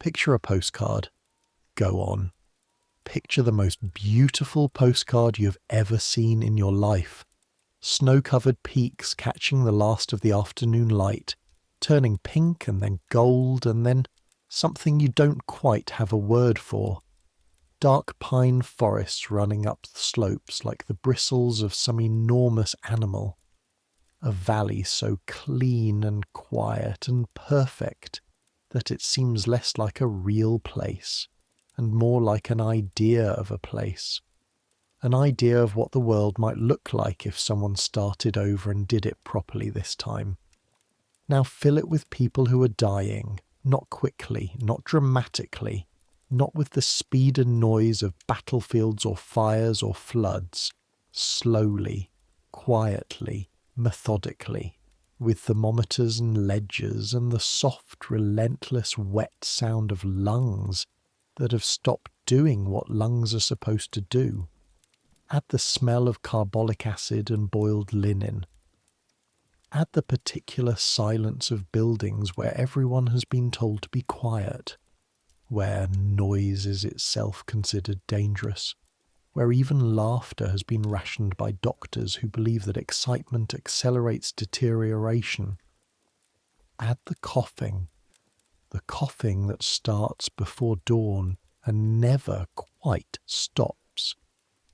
Picture a postcard. Go on. Picture the most beautiful postcard you've ever seen in your life. Snow-covered peaks catching the last of the afternoon light, turning pink and then gold and then something you don't quite have a word for. Dark pine forests running up the slopes like the bristles of some enormous animal. A valley so clean and quiet and perfect that it seems less like a real place and more like an idea of a place. An idea of what the world might look like if someone started over and did it properly this time. Now fill it with people who are dying, not quickly, not dramatically, not with the speed and noise of battlefields or fires or floods, slowly, quietly, methodically, with thermometers and ledgers and the soft, relentless, wet sound of lungs that have stopped doing what lungs are supposed to do. Add the smell of carbolic acid and boiled linen. Add the particular silence of buildings where everyone has been told to be quiet, where noise is itself considered dangerous, where even laughter has been rationed by doctors who believe that excitement accelerates deterioration. Add the coughing that starts before dawn and never quite stops,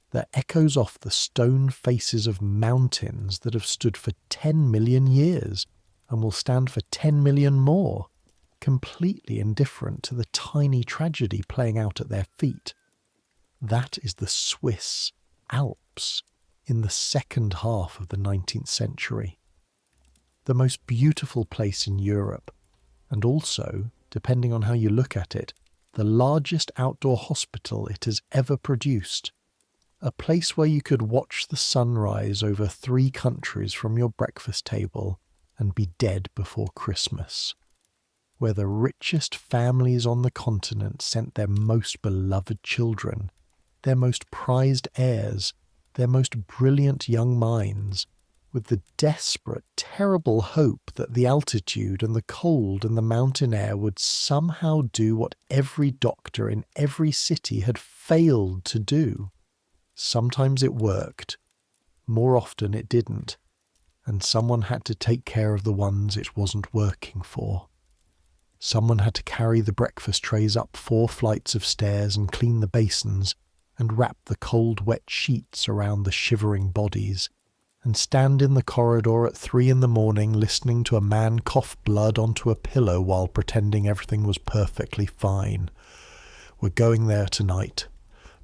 that echoes off the stone faces of mountains that have stood for 10 million years and will stand for 10 million more, completely indifferent to the tiny tragedy playing out at their feet. That is the Swiss Alps in the second half of the 19th century. The most beautiful place in Europe, and also, depending on how you look at it, the largest outdoor hospital it has ever produced. A place where you could watch the sunrise over 3 countries from your breakfast table and be dead before Christmas. Where the richest families on the continent sent their most beloved children, their most prized heirs, their most brilliant young minds, with the desperate, terrible hope that the altitude and the cold and the mountain air would somehow do what every doctor in every city had failed to do. Sometimes it worked, more often it didn't, and someone had to take care of the ones it wasn't working for. Someone had to carry the breakfast trays up 4 flights of stairs and clean the basins and wrap the cold wet sheets around the shivering bodies, and stand in the corridor at 3 in the morning listening to a man cough blood onto a pillow while pretending everything was perfectly fine. We're going there tonight,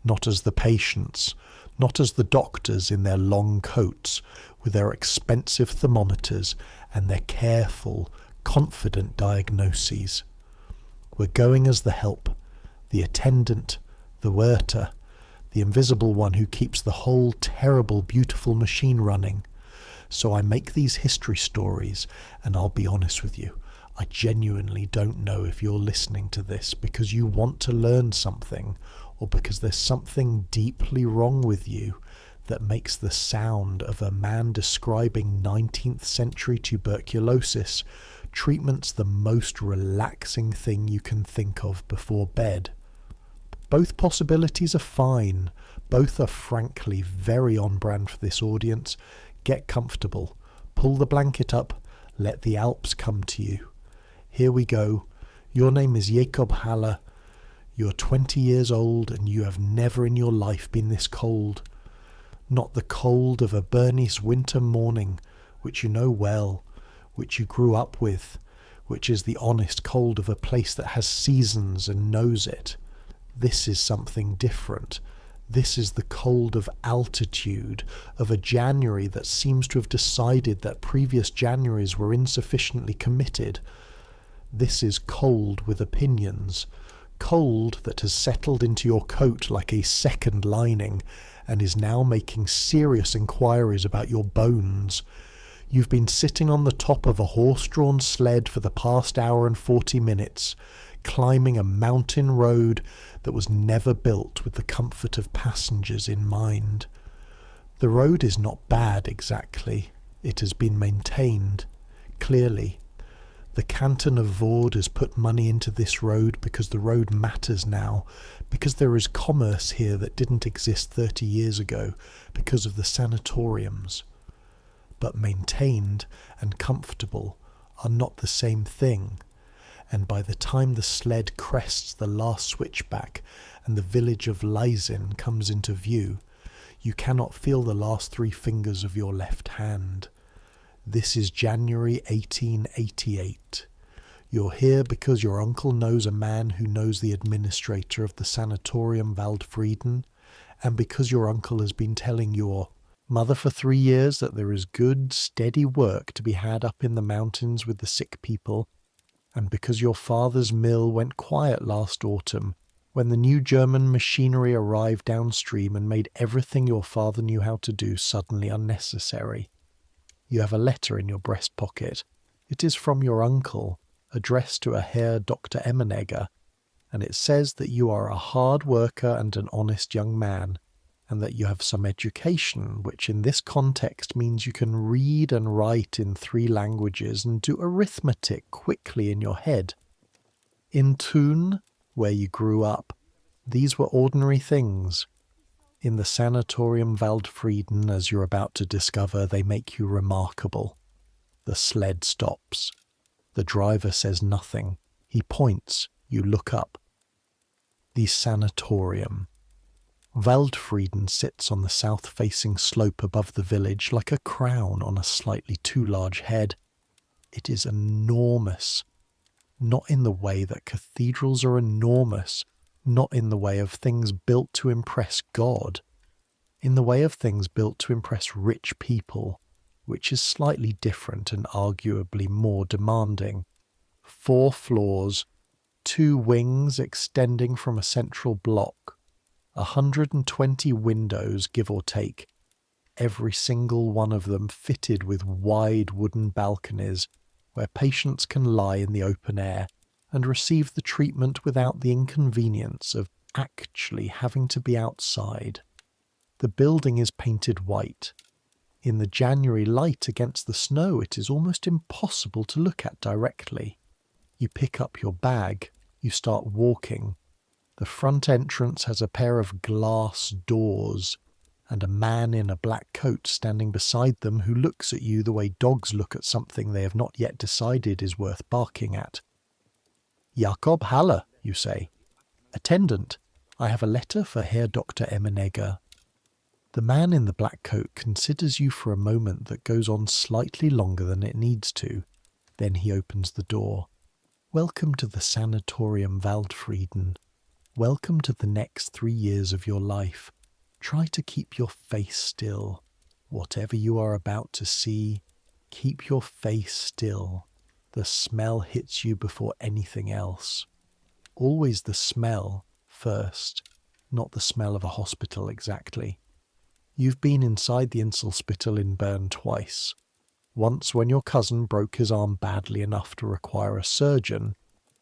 not as the patients, not as the doctors in their long coats with their expensive thermometers and their careful, confident diagnoses. We're going as the help, the attendant, the Wärter, the invisible one who keeps the whole terrible, beautiful machine running. So I make these history stories, and I'll be honest with you, I genuinely don't know if you're listening to this because you want to learn something, or because there's something deeply wrong with you that makes the sound of a man describing 19th century tuberculosis treatments the most relaxing thing you can think of before bed. Both possibilities are fine. Both are frankly very on brand for this audience. Get comfortable. Pull the blanket up. Let the Alps come to you. Here we go. Your name is Jakob Haller. You're 20 years old and you have never in your life been this cold. Not the cold of a Bernese winter morning, which you know well, which you grew up with, which is the honest cold of a place that has seasons and knows it. This is something different. This is the cold of altitude, of a January that seems to have decided that previous Januaries were insufficiently committed. This is cold with opinions. Cold that has settled into your coat like a second lining and is now making serious inquiries about your bones. You've been sitting on the top of a horse-drawn sled for the past hour and 40 minutes, climbing a mountain road that was never built with the comfort of passengers in mind. The road is not bad exactly. It has been maintained, clearly. The canton of Vaud has put money into this road because the road matters now, because there is commerce here that didn't exist 30 years ago, because of the sanatoriums. But maintained and comfortable are not the same thing, and by the time the sled crests the last switchback and the village of Lysin comes into view, you cannot feel the last 3 fingers of your left hand. This is January 1888. You're here because your uncle knows a man who knows the administrator of the sanatorium Waldfrieden, and because your uncle has been telling your mother for 3 years that there is good, steady work to be had up in the mountains with the sick people, and because your father's mill went quiet last autumn when the new German machinery arrived downstream and made everything your father knew how to do suddenly unnecessary. You have a letter in your breast pocket. It is from your uncle, addressed to a Herr Dr. Emmenegger, and it says that you are a hard worker and an honest young man, and that you have some education, which in this context means you can read and write in 3 languages and do arithmetic quickly in your head. In Thun, where you grew up, these were ordinary things. In the sanatorium Waldfrieden, as you're about to discover, they make you remarkable. The sled stops. The driver says nothing. He points. You look up. The sanatorium. Waldfrieden sits on the south-facing slope above the village like a crown on a slightly too large head. It is enormous. Not in the way that cathedrals are enormous, not in the way of things built to impress God, in the way of things built to impress rich people, which is slightly different and arguably more demanding. 4 floors, 2 wings extending from a central block, 120 windows, give or take, every single one of them fitted with wide wooden balconies where patients can lie in the open air and receive the treatment without the inconvenience of actually having to be outside. The building is painted white. In the January light against the snow, it is almost impossible to look at directly. You pick up your bag. You start walking. The front entrance has a pair of glass doors and a man in a black coat standing beside them who looks at you the way dogs look at something they have not yet decided is worth barking at. Jakob Halle, you say. Attendant, I have a letter for Herr Dr. Emmenegger. The man in the black coat considers you for a moment that goes on slightly longer than it needs to. Then he opens the door. Welcome to the sanatorium Waldfrieden. Welcome to the next 3 years of your life. Try to keep your face still. Whatever you are about to see, keep your face still. The smell hits you before anything else. Always the smell first, not the smell of a hospital exactly. You've been inside the Inselspital in Bern twice. Once when your cousin broke his arm badly enough to require a surgeon,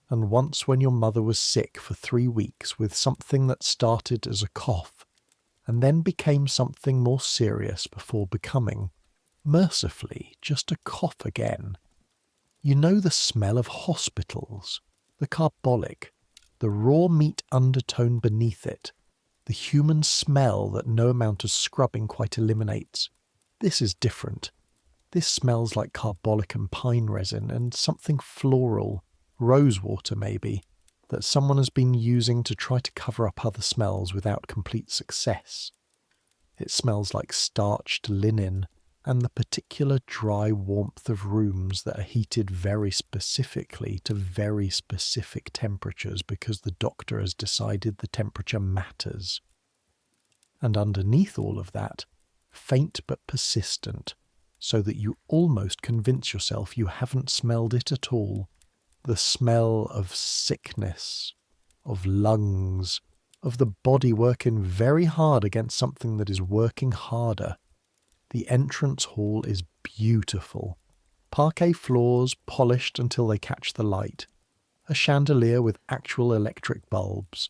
and once when your mother was sick for 3 weeks with something that started as a cough and then became something more serious before becoming, mercifully, just a cough again. You know the smell of hospitals, the carbolic, the raw meat undertone beneath it, the human smell that no amount of scrubbing quite eliminates. This is different. This smells like carbolic and pine resin and something floral, rosewater maybe, that someone has been using to try to cover up other smells without complete success. It smells like starched linen and the particular dry warmth of rooms that are heated very specifically to very specific temperatures because the doctor has decided the temperature matters. And underneath all of that, faint but persistent, so that you almost convince yourself you haven't smelled it at all, the smell of sickness, of lungs, of the body working very hard against something that is working harder. The entrance hall is beautiful. Parquet floors polished until they catch the light. A chandelier with actual electric bulbs.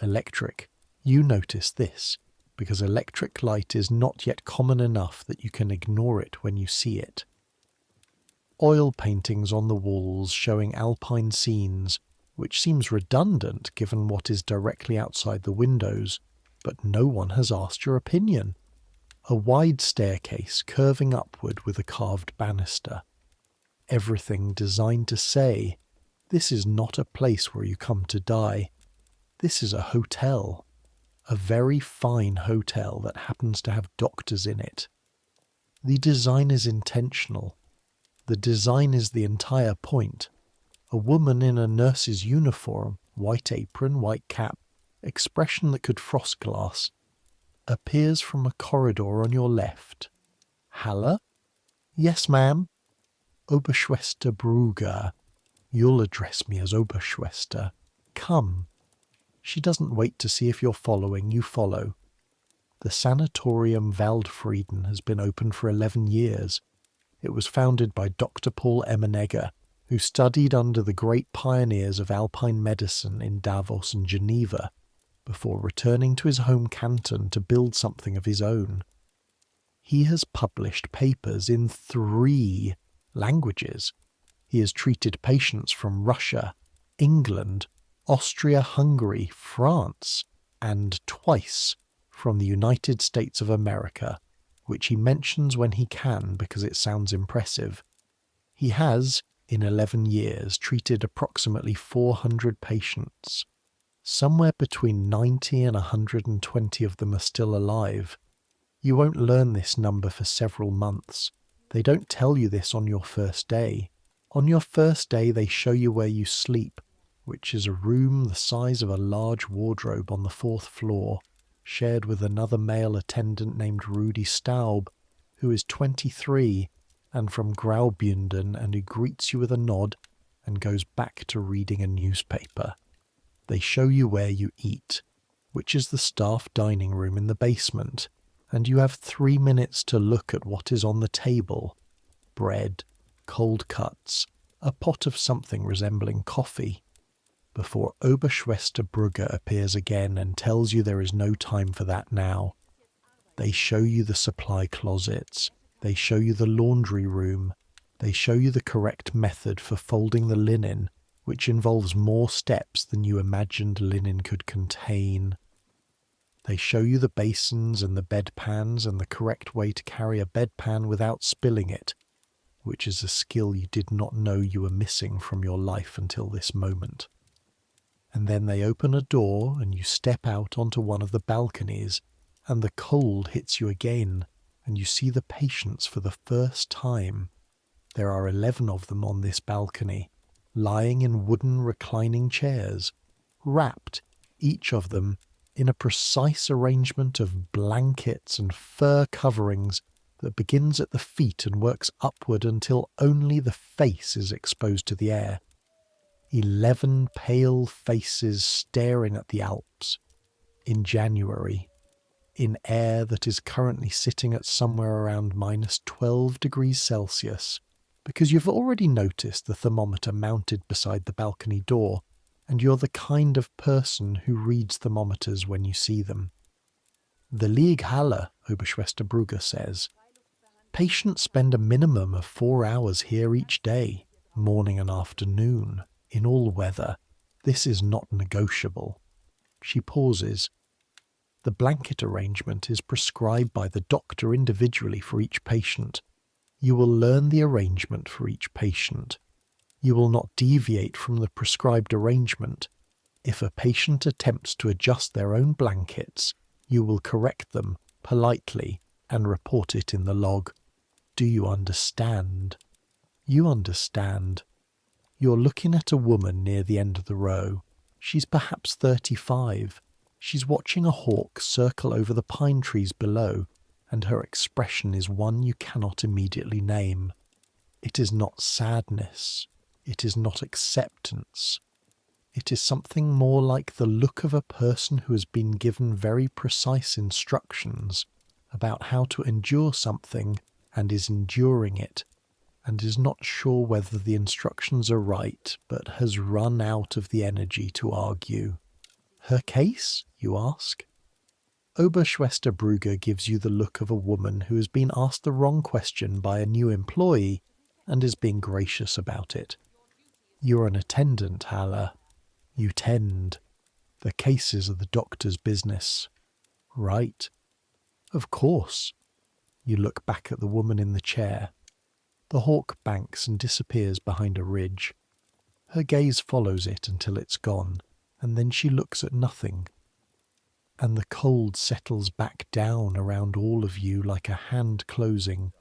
Electric. You notice this, because electric light is not yet common enough that you can ignore it when you see it. Oil paintings on the walls showing alpine scenes, which seems redundant given what is directly outside the windows, but no one has asked your opinion. A wide staircase curving upward with a carved banister. Everything designed to say, this is not a place where you come to die. This is a hotel. A very fine hotel that happens to have doctors in it. The design is intentional. The design is the entire point. A woman in a nurse's uniform, white apron, white cap, expression that could frost glass, appears from a corridor on your left. Halle? Yes, ma'am. Oberschwester Brugger. You'll address me as Oberschwester. Come. She doesn't wait to see if you're following, you follow. The sanatorium Waldfrieden has been open for 11 years. It was founded by Dr. Paul Emmenegger, who studied under the great pioneers of alpine medicine in Davos and Geneva, before returning to his home canton to build something of his own. He has published papers in 3 languages. He has treated patients from Russia, England, Austria-Hungary, France, and twice from the United States of America, which he mentions when he can because it sounds impressive. He has, in 11 years, treated approximately 400 patients. Somewhere between 90 and 120 of them are still alive. You won't learn this number for several months. They don't tell you this on your first day. On your first day, they show you where you sleep, which is a room the size of a large wardrobe on the 4th floor, shared with another male attendant named Rudi Staub, who is 23 and from Graubünden, and who greets you with a nod and goes back to reading a newspaper. They show you where you eat, which is the staff dining room in the basement, and you have 3 minutes to look at what is on the table. Bread, cold cuts, a pot of something resembling coffee, before Oberschwester Brugger appears again and tells you there is no time for that now. They show you the supply closets, they show you the laundry room, they show you the correct method for folding the linen, which involves more steps than you imagined linen could contain. They show you the basins and the bedpans and the correct way to carry a bedpan without spilling it, which is a skill you did not know you were missing from your life until this moment. And then they open a door and you step out onto one of the balconies, and the cold hits you again, and you see the patients for the first time. There are 11 of them on this balcony, lying in wooden reclining chairs, wrapped, each of them, in a precise arrangement of blankets and fur coverings that begins at the feet and works upward until only the face is exposed to the air. 11 pale faces staring at the Alps, in January, in air that is currently sitting at somewhere around minus 12 degrees Celsius, because you've already noticed the thermometer mounted beside the balcony door, and you're the kind of person who reads thermometers when you see them. The Lieghalle, Oberschwester Brugger says, patients spend a minimum of 4 hours here each day, morning and afternoon, in all weather. This is not negotiable. She pauses. The blanket arrangement is prescribed by the doctor individually for each patient. You will learn the arrangement for each patient. You will not deviate from the prescribed arrangement. If a patient attempts to adjust their own blankets, you will correct them politely and report it in the log. Do you understand? You understand. You're looking at a woman near the end of the row. She's perhaps 35. She's watching a hawk circle over the pine trees below, and her expression is one you cannot immediately name. It is not sadness. It is not acceptance. It is something more like the look of a person who has been given very precise instructions about how to endure something and is enduring it, and is not sure whether the instructions are right, but has run out of the energy to argue. Her case, you ask? Oberschwester Brugger gives you the look of a woman who has been asked the wrong question by a new employee and is being gracious about it. You're an attendant, Haller. You tend. The cases are the doctor's business. Right? Of course. You look back at the woman in the chair. The hawk banks and disappears behind a ridge. Her gaze follows it until it's gone, and then she looks at nothing. And the cold settles back down around all of you like a hand closing.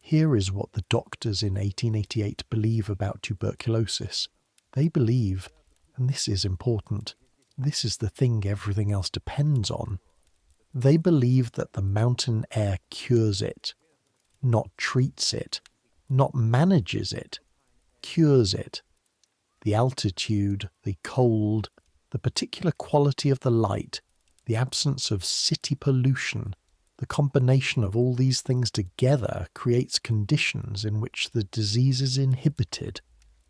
Here is what the doctors in 1888 believe about tuberculosis. They believe, and this is important, this is the thing everything else depends on, they believe that the mountain air cures it, not treats it, not manages it, cures it. The altitude, the cold, the particular quality of the light, the absence of city pollution, the combination of all these things together creates conditions in which the disease is inhibited,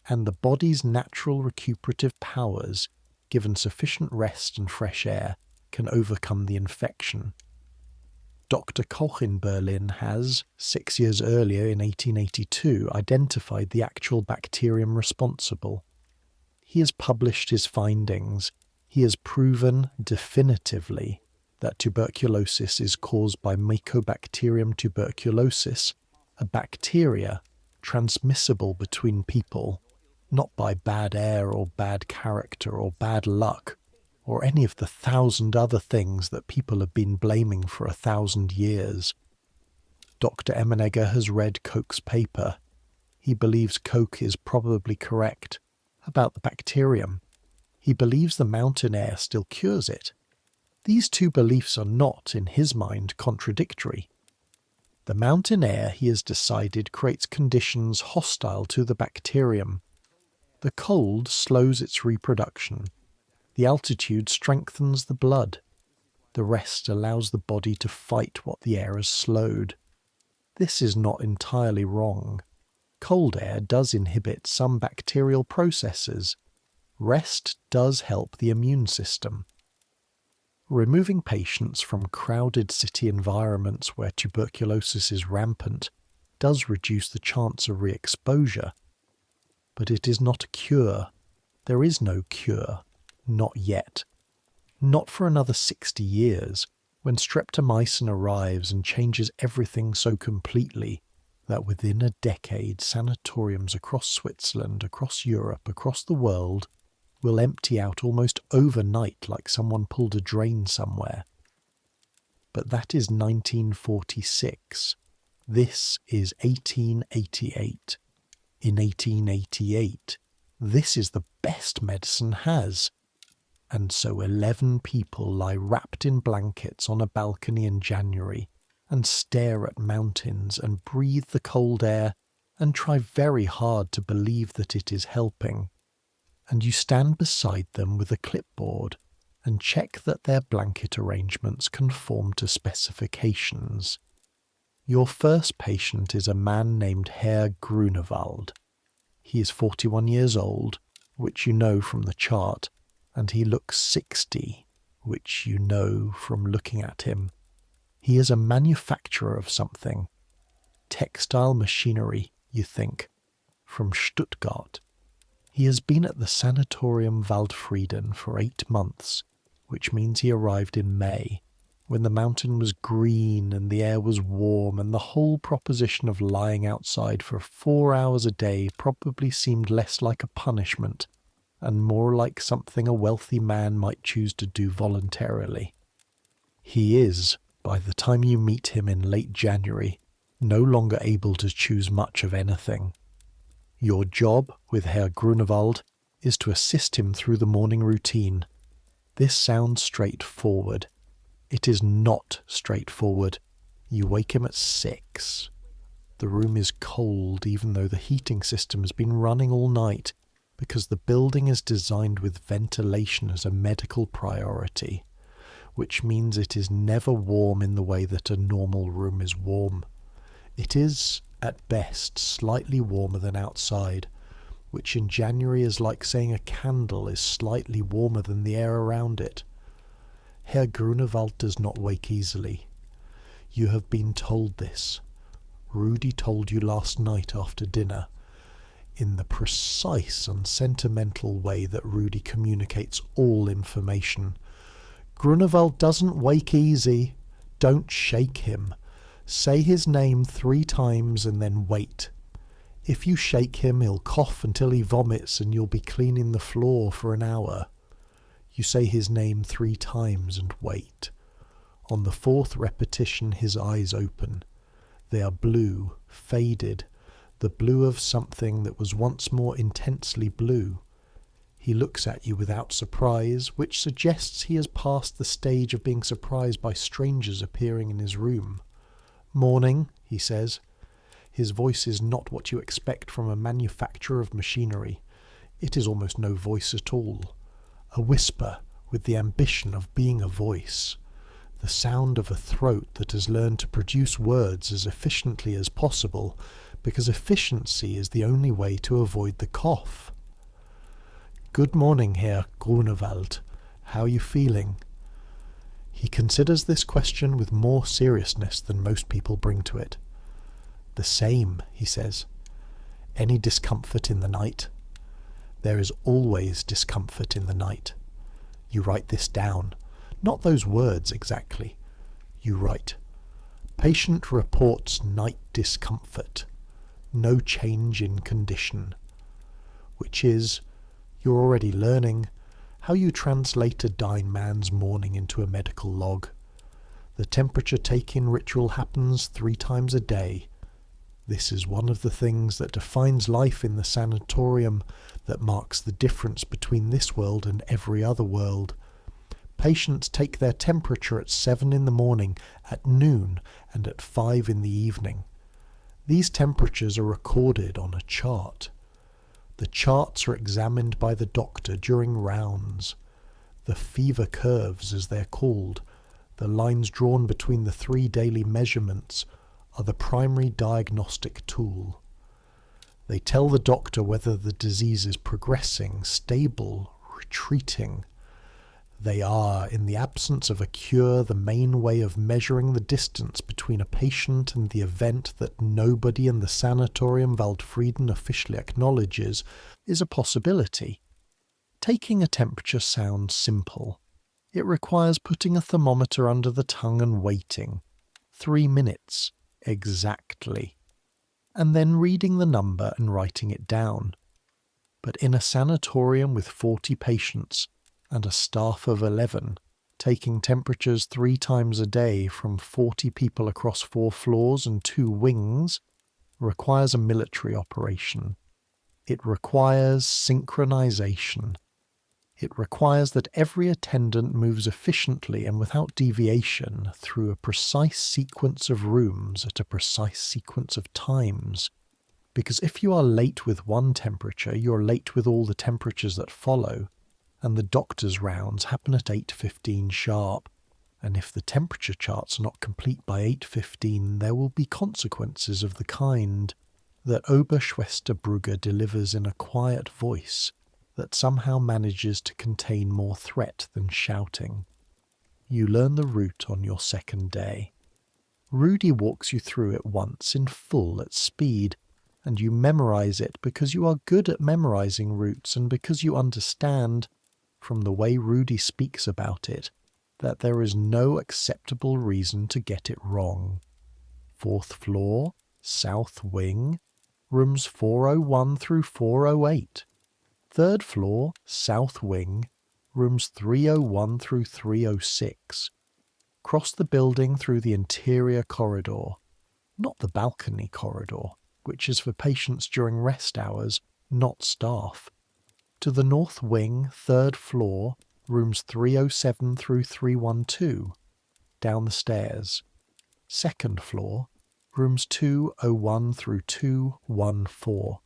and the body's natural recuperative powers, given sufficient rest and fresh air, can overcome the infection. Dr. Koch in Berlin has, 6 years earlier in 1882, identified the actual bacterium responsible. He has published his findings. He has proven definitively that tuberculosis is caused by Mycobacterium tuberculosis, a bacteria transmissible between people, not by bad air or bad character or bad luck, or any of the 1,000 other things that people have been blaming for 1,000 years. Dr. Emenegger has read Koch's paper. He believes Koch is probably correct about the bacterium. He believes the mountain air still cures it. These two beliefs are not, in his mind, contradictory. The mountain air, he has decided, creates conditions hostile to the bacterium. The cold slows its reproduction. The altitude strengthens the blood. The rest allows the body to fight what the air has slowed. This is not entirely wrong. Cold air does inhibit some bacterial processes. Rest does help the immune system. Removing patients from crowded city environments where tuberculosis is rampant does reduce the chance of re-exposure. But it is not a cure. There is no cure. Not yet. Not for another 60 years, when streptomycin arrives and changes everything so completely that within a decade sanatoriums across Switzerland, across Europe, across the world will empty out almost overnight like someone pulled a drain somewhere. But that is 1946. This is 1888. In 1888, this is the best medicine has. And so 11 people lie wrapped in blankets on a balcony in January and stare at mountains and breathe the cold air and try very hard to believe that it is helping. And you stand beside them with a clipboard and check that their blanket arrangements conform to specifications. Your first patient is a man named Herr Grunewald. He is 41 years old, which you know from the chart, and he looks 60, which you know from looking at him. He is a manufacturer of something. Textile machinery, you think, from Stuttgart. He has been at the sanatorium Waldfrieden for 8 months, which means he arrived in May, when the mountain was green and the air was warm, and the whole proposition of lying outside for 4 hours a day probably seemed less like a punishment and more like something a wealthy man might choose to do voluntarily. He is, by the time you meet him in late January, no longer able to choose much of anything. Your job with Herr Grunewald is to assist him through the morning routine. This sounds straightforward. It is not straightforward. You wake him at 6. The room is cold even though the heating system has been running all night, because the building is designed with ventilation as a medical priority, which means it is never warm in the way that a normal room is warm. It is, at best, slightly warmer than outside, which in January is like saying a candle is slightly warmer than the air around it. Herr Grunewald does not wake easily. You have been told this. Rudy told you last night after dinner, in the precise and sentimental way that Rudy communicates all information. Grunewald doesn't wake easy. Don't shake him. Say his name 3 times and then wait. If you shake him, he'll cough until he vomits and you'll be cleaning the floor for an hour. You say his name 3 times and wait. On the 4th repetition, his eyes open. They are blue, faded, the blue of something that was once more intensely blue. He looks at you without surprise, which suggests he has passed the stage of being surprised by strangers appearing in his room. "Morning," he says. His voice is not what you expect from a manufacturer of machinery. It is almost no voice at all. A whisper with the ambition of being a voice. The sound of a throat that has learned to produce words as efficiently as possible, because efficiency is the only way to avoid the cough. "Good morning, Herr Grunewald. How are you feeling?" He considers this question with more seriousness than most people bring to it. "The same," he says. "Any discomfort in the night?" "There is always discomfort in the night." You write this down. Not those words exactly. You write, "Patient reports night discomfort. No change in condition." Which is, you're already learning, how you translate a dying man's morning into a medical log. The temperature-taking ritual happens 3 times a day. This is one of the things that defines life in the sanatorium, that marks the difference between this world and every other world. Patients take their temperature at 7 in the morning, at noon, and at 5 in the evening. These temperatures are recorded on a chart. The charts are examined by the doctor during rounds. The fever curves, as they're called, the lines drawn between the 3 daily measurements, are the primary diagnostic tool. They tell the doctor whether the disease is progressing, stable, retreating. They are, in the absence of a cure, the main way of measuring the distance between a patient and the event that nobody in the sanatorium Waldfrieden officially acknowledges is a possibility. Taking a temperature sounds simple. It requires putting a thermometer under the tongue and waiting. 3 minutes, exactly. And then reading the number and writing it down. But in a sanatorium with 40 patients, and a staff of 11, taking temperatures 3 times a day from 40 people across 4 floors and 2 wings, requires a military operation. It requires synchronization. It requires that every attendant moves efficiently and without deviation through a precise sequence of rooms at a precise sequence of times. Because if you are late with one temperature, you're late with all the temperatures that follow. And the doctor's rounds happen at 8:15 sharp, and if the temperature charts are not complete by 8:15, there will be consequences of the kind that Oberschwesterbrugger delivers in a quiet voice that somehow manages to contain more threat than shouting. You learn the route on your 2nd day. Rudy walks you through it once in full at speed, and you memorize it because you are good at memorizing routes and because you understand, from the way Rudy speaks about it, that there is no acceptable reason to get it wrong. 4th floor, south wing, rooms 401 through 408. 3rd floor, south wing, rooms 301 through 306. Cross the building through the interior corridor, not the balcony corridor, which is for patients during rest hours, not staff. To the north wing, 3rd floor, rooms 307 through 312, down the stairs. 2nd floor, rooms 201 through 214.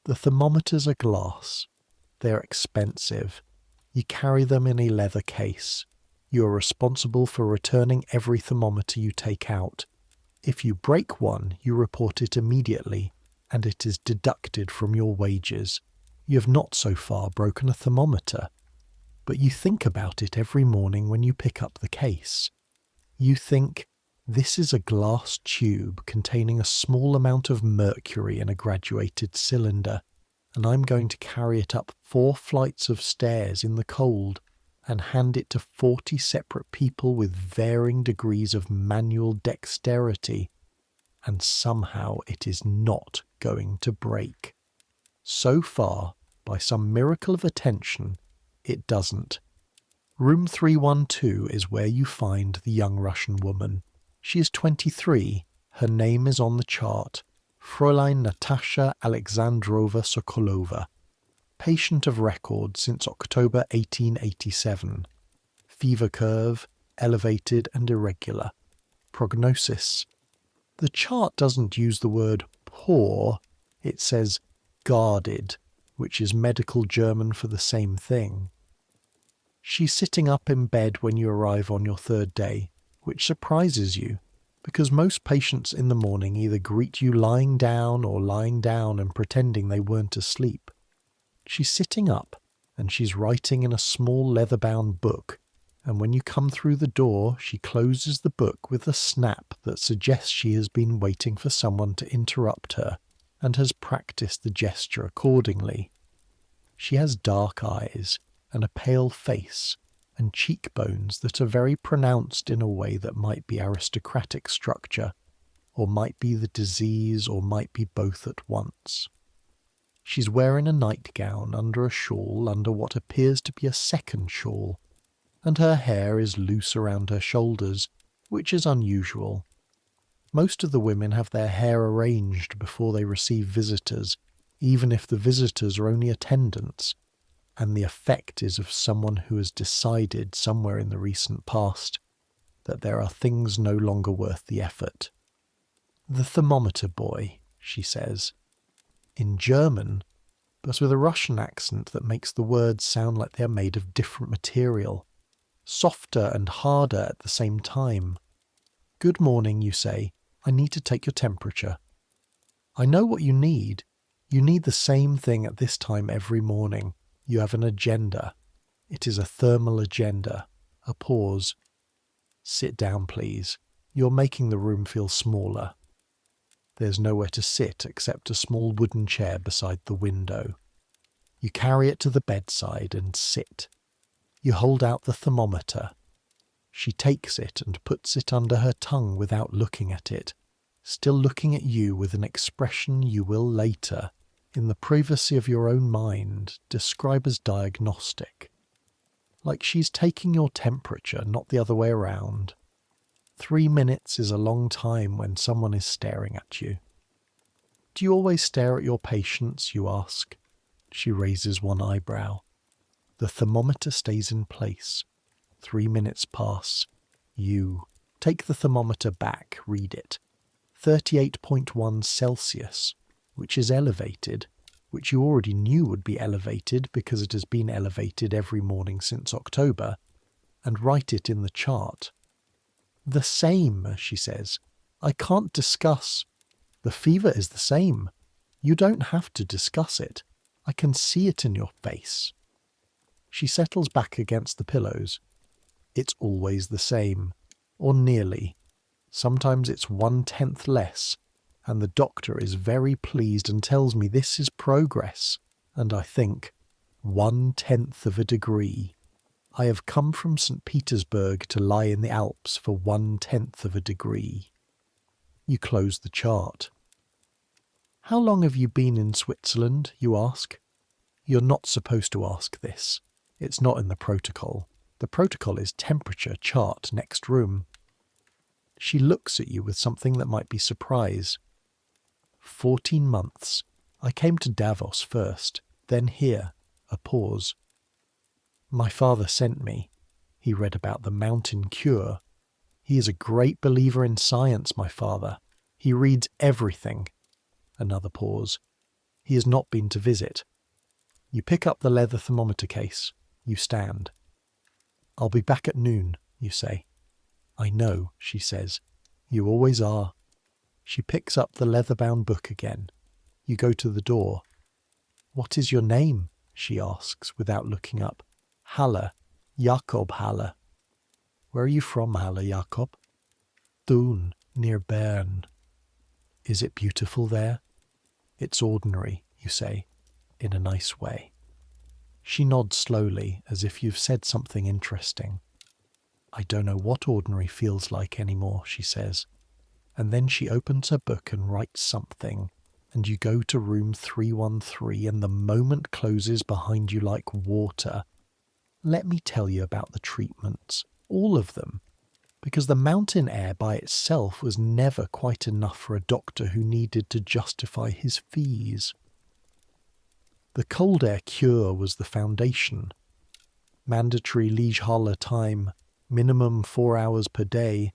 The thermometers are glass. They're expensive. You carry them in a leather case. You are responsible for returning every thermometer you take out. If you break one, you report it immediately, and it is deducted from your wages. You have not so far broken a thermometer, but you think about it every morning when you pick up the case. You think, This is a glass tube containing a small amount of mercury in a graduated cylinder, and I'm going to carry it up 4 flights of stairs in the cold and hand it to 40 separate people with varying degrees of manual dexterity, and somehow it is not going to break. So far, by some miracle of attention, it doesn't. Room 312 is where you find the young Russian woman. She is 23. Her name is on the chart. Fräulein Natasha Alexandrova Sokolova. Patient of record since October 1887. Fever curve, elevated and irregular. Prognosis. The chart doesn't use the word poor, it says guarded, which is medical German for the same thing. She's sitting up in bed when you arrive on your 3rd day, which surprises you, because most patients in the morning either greet you lying down or lying down and pretending they weren't asleep. She's sitting up, and she's writing in a small leather-bound book, and when you come through the door, she closes the book with a snap that suggests she has been waiting for someone to interrupt her, and has practiced the gesture accordingly. She has dark eyes, and a pale face, and cheekbones that are very pronounced in a way that might be aristocratic structure, or might be the disease, or might be both at once. She's wearing a nightgown under a shawl under what appears to be a second shawl, and her hair is loose around her shoulders, which is unusual. Most of the women have their hair arranged before they receive visitors, even if the visitors are only attendants, and the effect is of someone who has decided somewhere in the recent past that there are things no longer worth the effort. "The thermometer boy," she says, in German, but with a Russian accent that makes the words sound like they are made of different material, softer and harder at the same time. "Good morning," you say. "I need to take your temperature." "I know what you need. You need the same thing at this time every morning. You have an agenda. It is a thermal agenda." A pause. "Sit down, please. You're making the room feel smaller." There's nowhere to sit except a small wooden chair beside the window. You carry it to the bedside and sit. You hold out the thermometer. She takes it and puts it under her tongue without looking at it, still looking at you with an expression you will later, in the privacy of your own mind, describe as diagnostic. Like she's taking your temperature, not the other way around. 3 minutes is a long time when someone is staring at you. "Do you always stare at your patients?" you ask. She raises one eyebrow. The thermometer stays in place. 3 minutes pass. You take the thermometer back, read it. 38.1 Celsius, which is elevated, which you already knew would be elevated because it has been elevated every morning since October, and write it in the chart. "The same," she says. "I can't discuss. The fever is the same. You don't have to discuss it. I can see it in your face." She settles back against the pillows. "It's always the same, or nearly. Sometimes it's 1/10 less, and the doctor is very pleased and tells me this is progress, and I think, 1/10 of a degree. I have come from St. Petersburg to lie in the Alps for 1/10 of a degree." You close the chart. "How long have you been in Switzerland?" you ask. You're not supposed to ask this. It's not in the protocol. The protocol is temperature, chart, next room. She looks at you with something that might be surprise. 14 months. I came to Davos first, then here. A pause. My father sent me. He read about the mountain cure. He is a great believer in science, my father. He reads everything. Another pause. He has not been to visit. You pick up the leather thermometer case. You stand. "I'll be back at noon," you say. "I know," she says. "You always are." She picks up the leather-bound book again. You go to the door. "What is your name?" she asks without looking up. "Halle. Jakob Halle." "Where are you from, Halle, Jakob?" Thun, near Bern. Is it beautiful there? It's ordinary, you say, in a nice way. She nods slowly, as if you've said something interesting. I don't know what ordinary feels like anymore, she says. And then she opens her book and writes something, and you go to room 313, and the moment closes behind you like water. Let me tell you about the treatments, all of them, because the mountain air by itself was never quite enough for a doctor who needed to justify his fees. The cold air cure was the foundation. Mandatory Liege-Halle time, minimum 4 hours per day.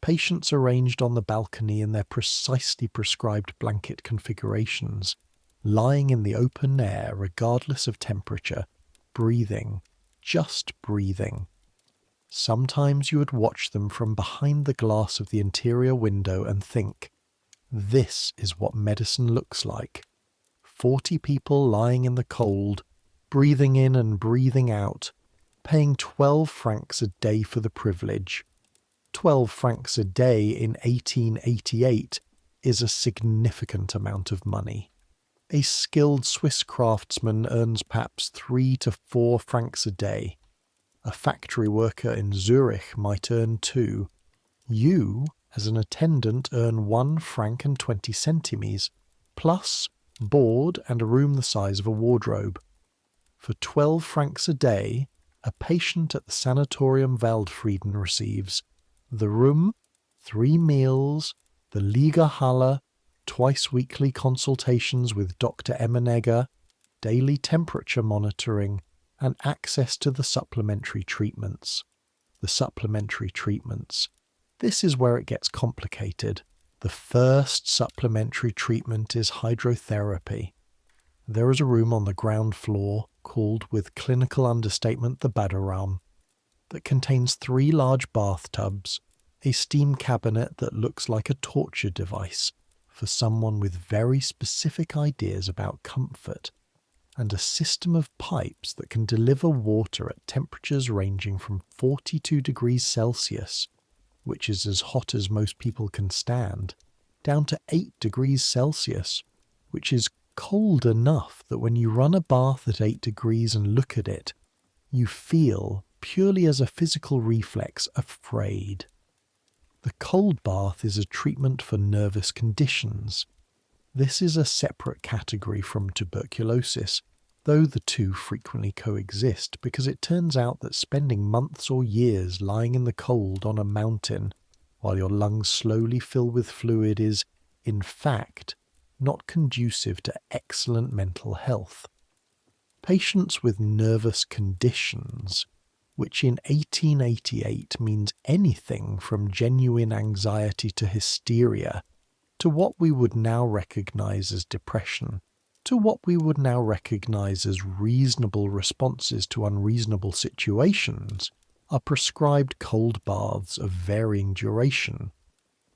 Patients arranged on the balcony in their precisely prescribed blanket configurations, lying in the open air regardless of temperature, breathing, just breathing. Sometimes you would watch them from behind the glass of the interior window and think, this is what medicine looks like. 40 people lying in the cold, breathing in and breathing out, paying 12 francs a day for the privilege. 12 francs a day in 1888 is a significant amount of money. A skilled Swiss craftsman earns perhaps 3 to 4 francs a day. A factory worker in Zurich might earn 2. You, as an attendant, earn 1 franc and 20 centimes, plus board and a room the size of a wardrobe. For 12 francs a day, a patient at the sanatorium Waldfrieden receives the room, 3 meals, the Liege-Halle, twice weekly consultations with Dr. Emmenegger, daily temperature monitoring, and access to the supplementary treatments. The supplementary treatments. This is where it gets complicated. The first supplementary treatment is hydrotherapy. There is a room on the ground floor, called with clinical understatement the Baderraum, that contains 3 large bathtubs, a steam cabinet that looks like a torture device for someone with very specific ideas about comfort, and a system of pipes that can deliver water at temperatures ranging from 42 degrees Celsius, which is as hot as most people can stand, down to 8 degrees Celsius, which is cold enough that when you run a bath at 8 degrees and look at it, you feel, purely as a physical reflex, afraid. The cold bath is a treatment for nervous conditions. This is a separate category from tuberculosis, though the two frequently coexist, because it turns out that spending months or years lying in the cold on a mountain while your lungs slowly fill with fluid is, in fact, not conducive to excellent mental health. Patients with nervous conditions, which in 1888 means anything from genuine anxiety to hysteria, to what we would now recognize as depression, to what we would now recognize as reasonable responses to unreasonable situations, are prescribed cold baths of varying duration.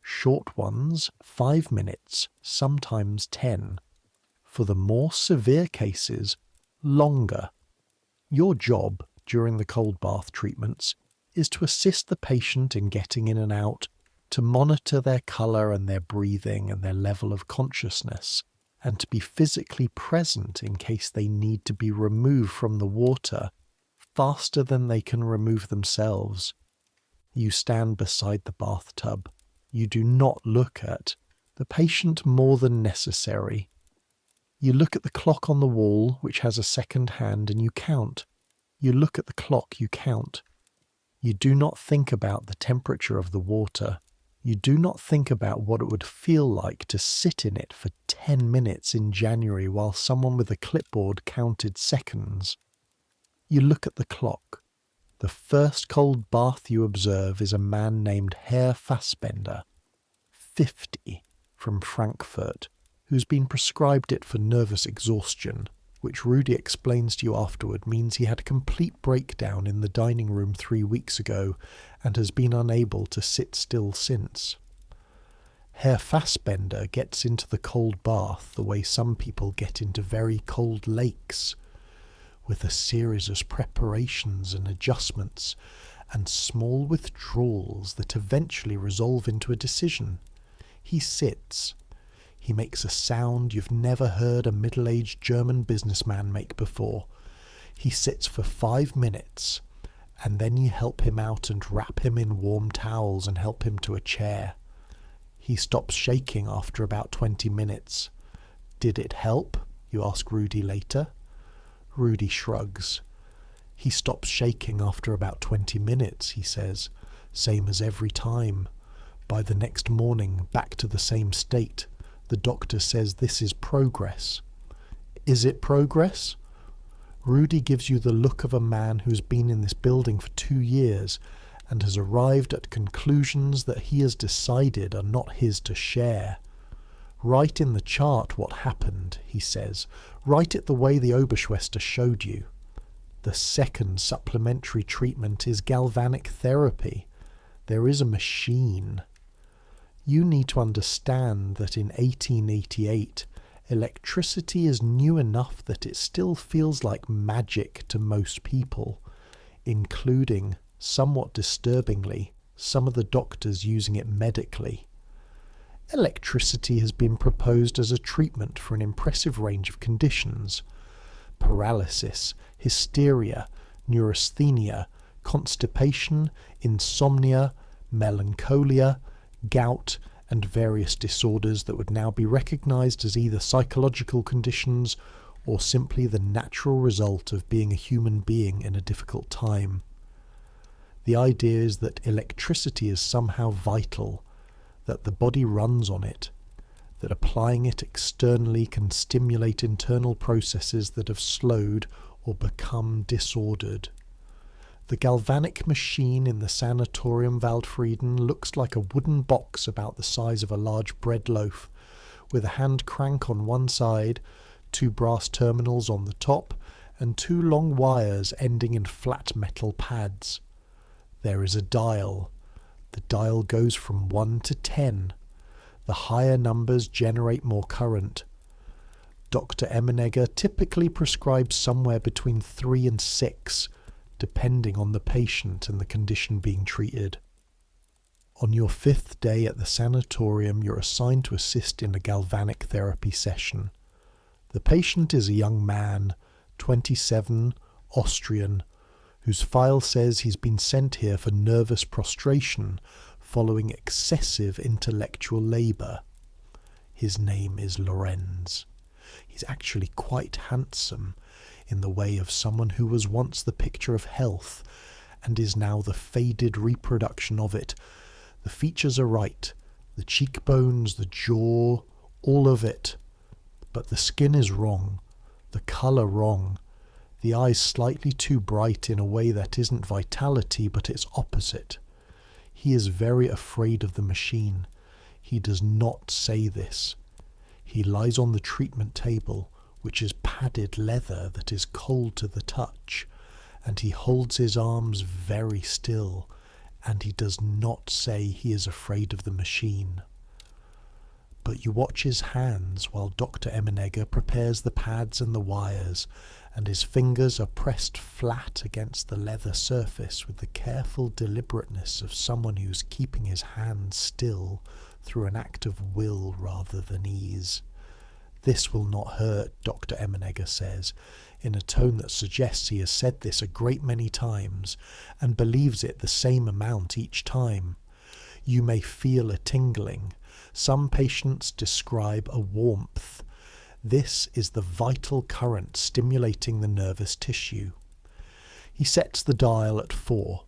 Short ones, 5 minutes, sometimes 10. For the more severe cases, longer. Your job during the cold bath treatments is to assist the patient in getting in and out, to monitor their colour and their breathing and their level of consciousness, and to be physically present in case they need to be removed from the water faster than they can remove themselves. You stand beside the bathtub. You do not look at the patient more than necessary. You look at the clock on the wall, which has a second hand, and you count. You look at the clock, you count. You do not think about the temperature of the water. You do not think about what it would feel like to sit in it for 10 minutes in January while someone with a clipboard counted seconds. You look at the clock. The first cold bath you observe is a man named Herr Fassbender, 50, from Frankfurt, who's been prescribed it for nervous exhaustion, which Rudy explains to you afterward means he had a complete breakdown in the dining room 3 weeks ago and has been unable to sit still since. Herr Fassbender gets into the cold bath the way some people get into very cold lakes, with a series of preparations and adjustments, and small withdrawals that eventually resolve into a decision. He sits. He makes a sound you've never heard a middle-aged German businessman make before. He sits for 5 minutes, and then you help him out and wrap him in warm towels and help him to a chair. He stops shaking after about 20 minutes. Did it help? You ask Rudy later. Rudy shrugs. He stops shaking after about 20 minutes, he says. Same as every time. By the next morning, back to the same state. The doctor says this is progress. Is it progress? Rudy gives you the look of a man who's been in this building for 2 years and has arrived at conclusions that he has decided are not his to share. Write in the chart what happened, he says. Write it the way the Oberschwester showed you. The second supplementary treatment is galvanic therapy. There is a machine. You need to understand that in 1888, electricity is new enough that it still feels like magic to most people, including, somewhat disturbingly, some of the doctors using it medically. Electricity has been proposed as a treatment for an impressive range of conditions: paralysis, hysteria, neurasthenia, constipation, insomnia, melancholia, gout, and various disorders that would now be recognized as either psychological conditions or simply the natural result of being a human being in a difficult time. The idea is that electricity is somehow vital, that the body runs on it, that applying it externally can stimulate internal processes that have slowed or become disordered. The galvanic machine in the sanatorium Waldfrieden looks like a wooden box about the size of a large bread loaf, with a hand crank on one side, 2 brass terminals on the top, and 2 long wires ending in flat metal pads. There is a dial. The dial goes from 1 to 10. The higher numbers generate more current. Dr. Emenegger typically prescribes somewhere between 3 and 6, depending on the patient and the condition being treated. On your 5th day at the sanatorium, you're assigned to assist in a galvanic therapy session. The patient is a young man, 27, Austrian, whose file says he's been sent here for nervous prostration following excessive intellectual labour. His name is Lorenz. He's actually quite handsome, in the way of someone who was once the picture of health and is now the faded reproduction of it. The features are right, the cheekbones, the jaw, all of it. But the skin is wrong, the colour wrong, the eyes slightly too bright in a way that isn't vitality but its opposite. He is very afraid of the machine. He does not say this. He lies on the treatment table, which is padded leather that is cold to the touch, and he holds his arms very still, and he does not say he is afraid of the machine. But you watch his hands while Dr. Emenegger prepares the pads and the wires, and his fingers are pressed flat against the leather surface with the careful deliberateness of someone who's keeping his hands still through an act of will rather than ease. This will not hurt, Dr. Emenegger says, in a tone that suggests he has said this a great many times, and believes it the same amount each time. You may feel a tingling. Some patients describe a warmth. This is the vital current stimulating the nervous tissue. He sets the dial at 4.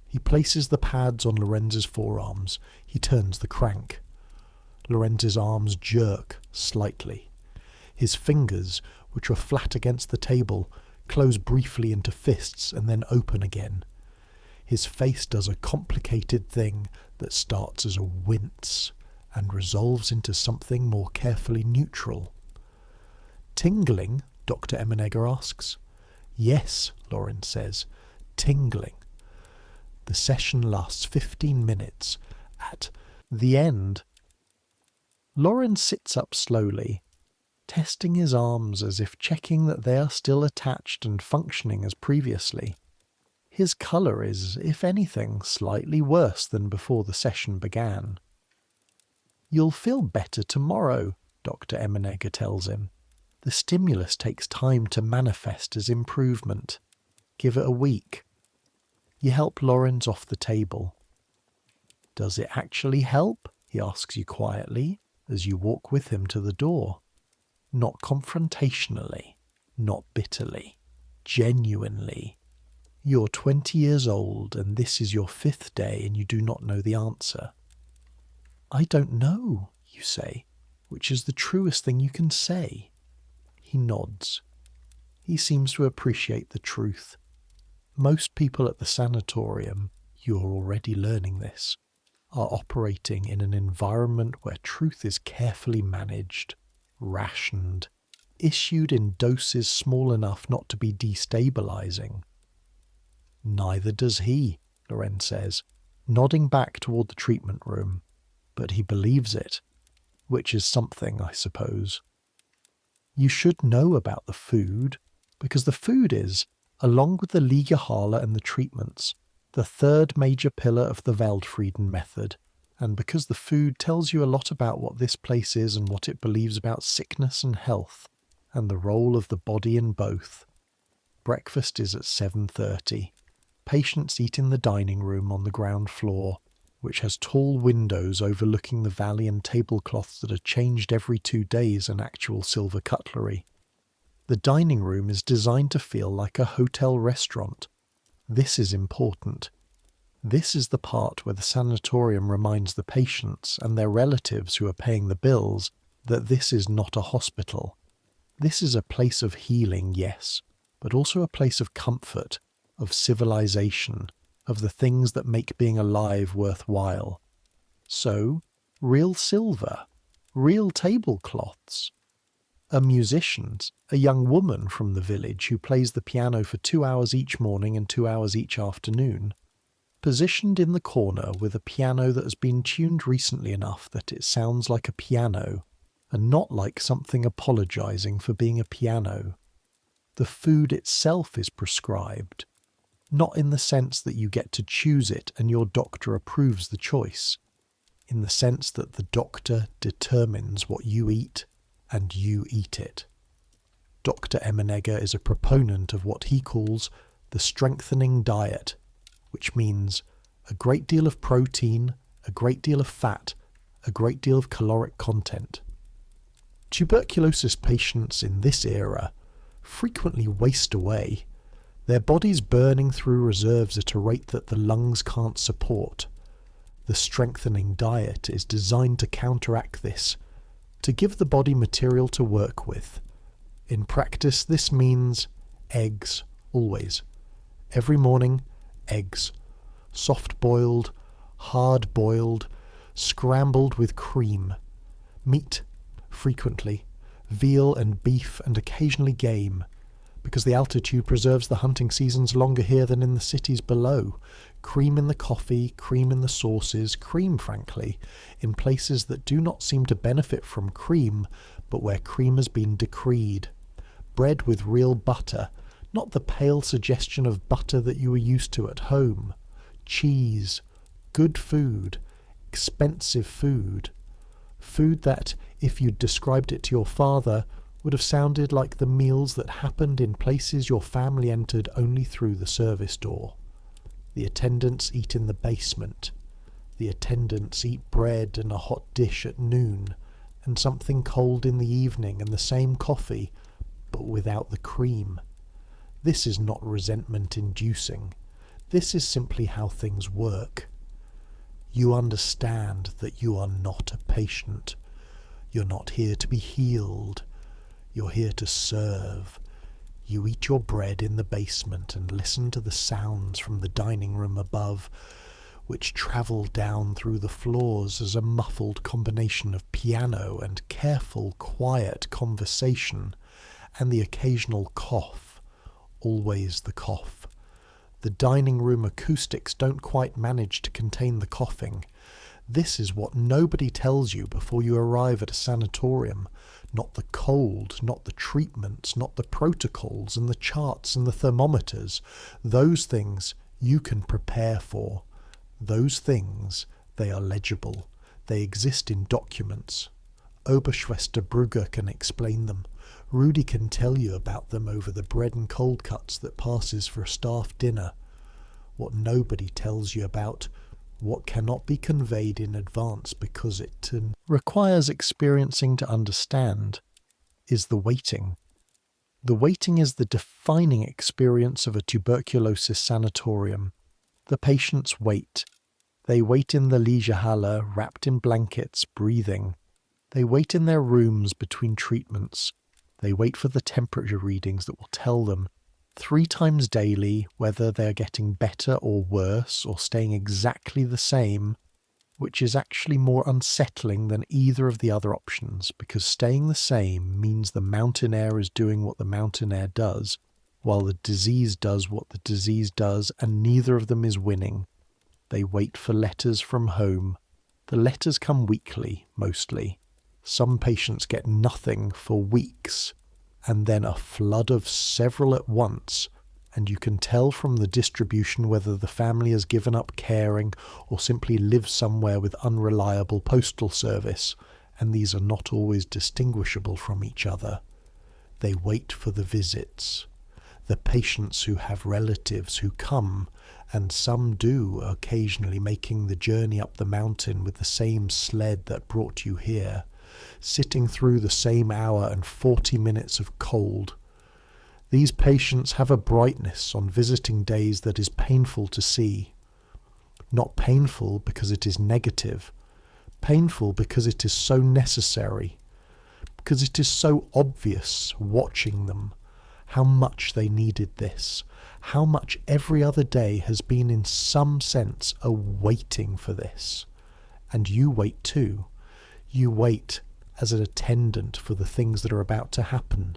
He places the pads on Lorenz's forearms. He turns the crank. Lorenz's arms jerk slightly. His fingers, which were flat against the table, close briefly into fists and then open again. His face does a complicated thing that starts as a wince and resolves into something more carefully neutral. Tingling? Dr. Emenegger asks. Yes, Lorenz says. Tingling. The session lasts 15 minutes. At the end, Lorenz sits up slowly, testing his arms as if checking that they are still attached and functioning as previously. His colour is, if anything, slightly worse than before the session began. "You'll feel better tomorrow," Dr. Emenegger tells him. "The stimulus takes time to manifest as improvement. Give it a week." You help Lorenz off the table. "Does it actually help?" he asks you quietly as you walk with him to the door. Not confrontationally, not bitterly, genuinely. You're 20 years old and this is your 5th day and you do not know the answer. "I don't know," you say, which is the truest thing you can say. He nods. He seems to appreciate the truth. Most people at the sanatorium, you're already learning this, are operating in an environment where truth is carefully managed, rationed, issued in doses small enough not to be destabilizing. "Neither does he," Lorenz says, nodding back toward the treatment room, but he believes it, which is something, I suppose. You should know about the food, because the food is, along with the Liegehale and the treatments, the third major pillar of the Weltfrieden method, and because the food tells you a lot about what this place is and what it believes about sickness and health, and the role of the body in both. Breakfast is at 7:30. Patients eat in the dining room on the ground floor, which has tall windows overlooking the valley and tablecloths that are changed every 2 days and actual silver cutlery. The dining room is designed to feel like a hotel restaurant. This is important. This is the part where the sanatorium reminds the patients and their relatives who are paying the bills that this is not a hospital. This is a place of healing, yes, but also a place of comfort, of civilization, of the things that make being alive worthwhile. So, real silver, real tablecloths. A musician, a young woman from the village who plays the piano for 2 hours each morning and 2 hours each afternoon, positioned in the corner with a piano that has been tuned recently enough that it sounds like a piano, and not like something apologizing for being a piano. The food itself is prescribed, not in the sense that you get to choose it and your doctor approves the choice, in the sense that the doctor determines what you eat and you eat it. Dr. Emenegger is a proponent of what he calls the strengthening diet, which means a great deal of protein, a great deal of fat, a great deal of caloric content. Tuberculosis patients in this era frequently waste away, their bodies burning through reserves at a rate that the lungs can't support. The strengthening diet is designed to counteract this, to give the body material to work with. In practice, this means eggs, always. Every morning, eggs. Soft-boiled, hard-boiled, scrambled with cream. Meat, frequently. Veal and beef and occasionally game, because the altitude preserves the hunting seasons longer here than in the cities below. Cream in the coffee, cream in the sauces, cream, frankly, in places that do not seem to benefit from cream, but where cream has been decreed. Bread with real butter, not the pale suggestion of butter that you were used to at home. Cheese, good food, expensive food. Food that, if you'd described it to your father, would have sounded like the meals that happened in places your family entered only through the service door. The attendants eat in the basement. The attendants eat bread and a hot dish at noon, and something cold in the evening, and the same coffee, but without the cream. This is not resentment-inducing. This is simply how things work. You understand that you are not a patient. You're not here to be healed. You're here to serve. You eat your bread in the basement and listen to the sounds from the dining room above, which travel down through the floors as a muffled combination of piano and careful, quiet conversation, and the occasional cough, always the cough. The dining room acoustics don't quite manage to contain the coughing. This is what nobody tells you before you arrive at a sanatorium. Not the cold, not the treatments, not the protocols and the charts and the thermometers. Those things you can prepare for. Those things, they are legible. They exist in documents. Oberschwester Brugger can explain them. Rudy can tell you about them over the bread and cold cuts that passes for a staff dinner. What nobody tells you about, what cannot be conveyed in advance because it requires experiencing to understand, is the waiting. The waiting is the defining experience of a tuberculosis sanatorium. The patients wait. They wait in the Liegehalle, wrapped in blankets, breathing. They wait in their rooms between treatments. They wait for the temperature readings that will tell them 3 times daily whether they are getting better or worse or staying exactly the same, which is actually more unsettling than either of the other options, because staying the same means the mountain air is doing what the mountain air does, while the disease does what the disease does, and neither of them is winning. They wait for letters from home. The letters come weekly, mostly. Some patients get nothing for weeks, and then a flood of several at once, and you can tell from the distribution whether the family has given up caring or simply lives somewhere with unreliable postal service, and these are not always distinguishable from each other. They wait for the visits. The patients who have relatives who come, and some do, occasionally making the journey up the mountain with the same sled that brought you here, sitting through the same hour and 40 minutes of cold. These patients have a brightness on visiting days that is painful to see. Not painful because it is negative, painful because it is so necessary, because it is so obvious watching them, how much they needed this, how much every other day has been in some sense a waiting for this. And you wait too. You wait as an attendant for the things that are about to happen,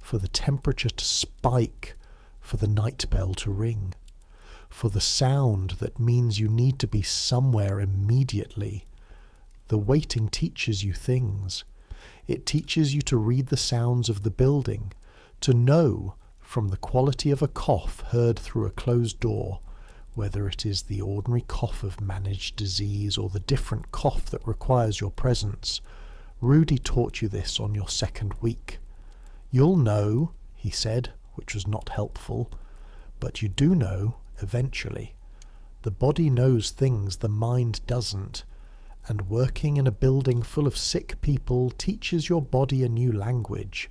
for the temperature to spike, for the night bell to ring, for the sound that means you need to be somewhere immediately. The waiting teaches you things. It teaches you to read the sounds of the building, to know from the quality of a cough heard through a closed door, whether it is the ordinary cough of managed disease or the different cough that requires your presence. Rudy taught you this on your 2nd week. You'll know, he said, which was not helpful, but you do know eventually. The body knows things the mind doesn't, and working in a building full of sick people teaches your body a new language.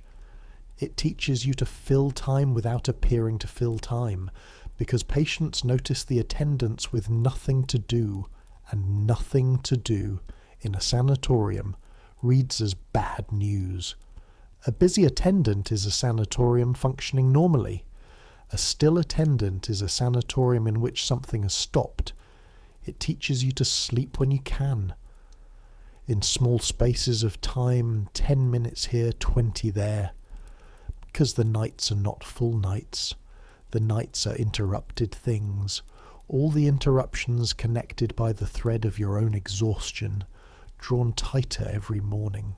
It teaches you to fill time without appearing to fill time, because patients notice the attendants with nothing to do, and nothing to do in a sanatorium reads as bad news. A busy attendant is a sanatorium functioning normally. A still attendant is a sanatorium in which something has stopped. It teaches you to sleep when you can. In small spaces of time, 10 minutes here, 20 there. Because the nights are not full nights. The nights are interrupted things. All the interruptions connected by the thread of your own exhaustion, drawn tighter every morning.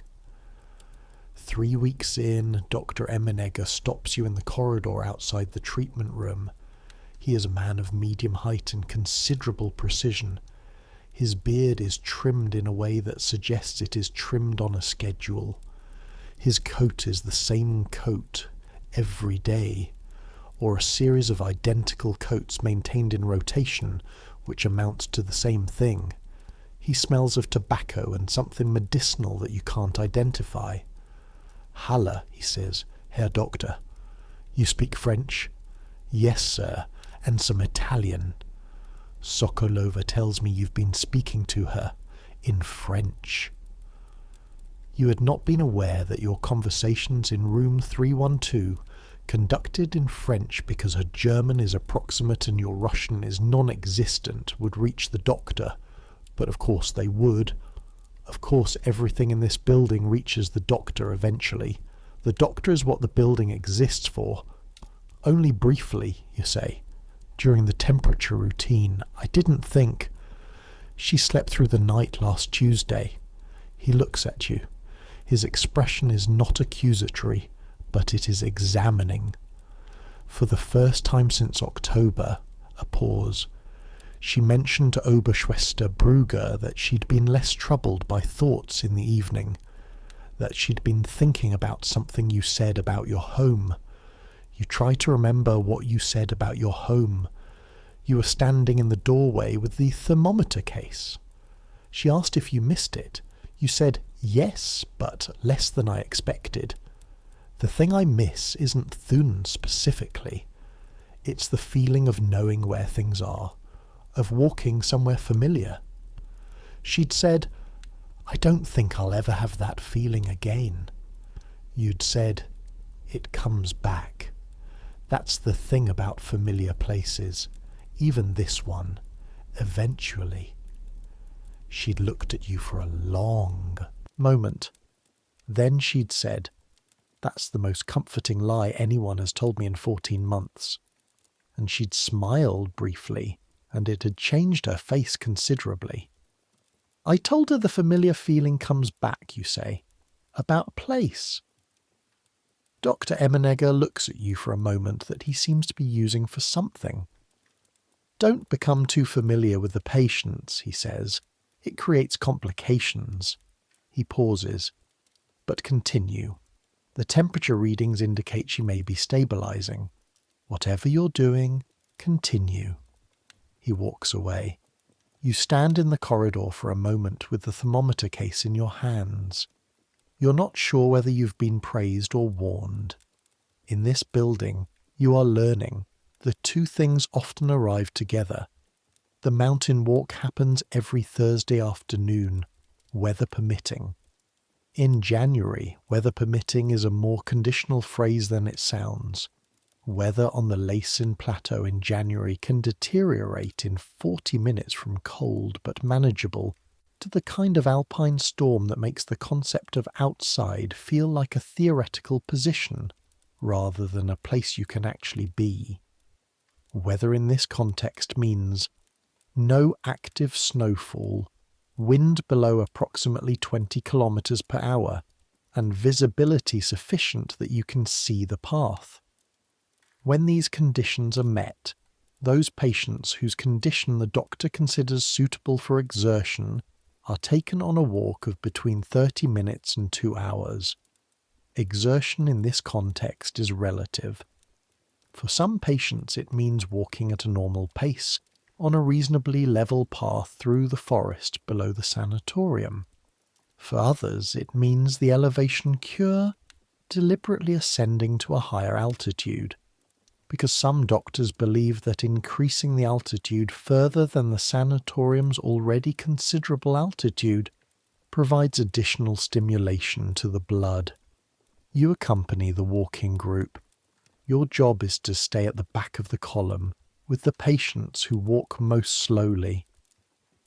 3 weeks in, Dr. Emenegger stops you in the corridor outside the treatment room. He is a man of medium height and considerable precision. His beard is trimmed in a way that suggests it is trimmed on a schedule. His coat is the same coat every day, or a series of identical coats maintained in rotation, which amounts to the same thing. He smells of tobacco and something medicinal that you can't identify. Halle, he says, Herr Doctor. You speak French? Yes, sir, and some Italian. Sokolova tells me you've been speaking to her in French. You had not been aware that your conversations in room 312, conducted in French because her German is approximate and your Russian is non-existent, would reach the doctor. But of course they would. Of course everything in this building reaches the doctor eventually. The doctor is what the building exists for. Only briefly, you say. During the temperature routine, I didn't think. She slept through the night last Tuesday. He looks at you. His expression is not accusatory, but it is examining. For the first time since October, A pause. She mentioned to Oberschwester Brugger that she'd been less troubled by thoughts in the evening, that she'd been thinking about something you said about your home. You try to remember what you said about your home. You were standing in the doorway with the thermometer case. She asked if you missed it. You said, yes, but less than I expected. The thing I miss isn't Thun specifically. It's the feeling of knowing where things are, of walking somewhere familiar. She'd said, I don't think I'll ever have that feeling again. You'd said, it comes back. That's the thing about familiar places, even this one, eventually. She'd looked at you for a long moment. Then she'd said, that's the most comforting lie anyone has told me in 14 months. And she'd smiled briefly, and it had changed her face considerably. I told her the familiar feeling comes back, you say, about a place. Dr. Emenegger looks at you for a moment that he seems to be using for something. Don't become too familiar with the patients, he says. It creates complications. He pauses. But continue. The temperature readings indicate she may be stabilizing. Whatever you're doing, continue. He walks away. You stand in the corridor for a moment with the thermometer case in your hands. You're not sure whether you've been praised or warned. In this building, you are learning. The two things often arrive together. The mountain walk happens every Thursday afternoon, weather permitting. In January, weather permitting is a more conditional phrase than it sounds. Weather on the Leysin Plateau in January can deteriorate in 40 minutes from cold but manageable to the kind of alpine storm that makes the concept of outside feel like a theoretical position rather than a place you can actually be. Weather in this context means no active snowfall, wind below approximately 20 kilometers per hour, and visibility sufficient that you can see the path. When these conditions are met, those patients whose condition the doctor considers suitable for exertion are taken on a walk of between 30 minutes and 2 hours. Exertion in this context is relative. For some patients it means walking at a normal pace on a reasonably level path through the forest below the sanatorium. For others it means the elevation cure, deliberately ascending to a higher altitude, because some doctors believe that increasing the altitude further than the sanatorium's already considerable altitude provides additional stimulation to the blood. You accompany the walking group. Your job is to stay at the back of the column with the patients who walk most slowly.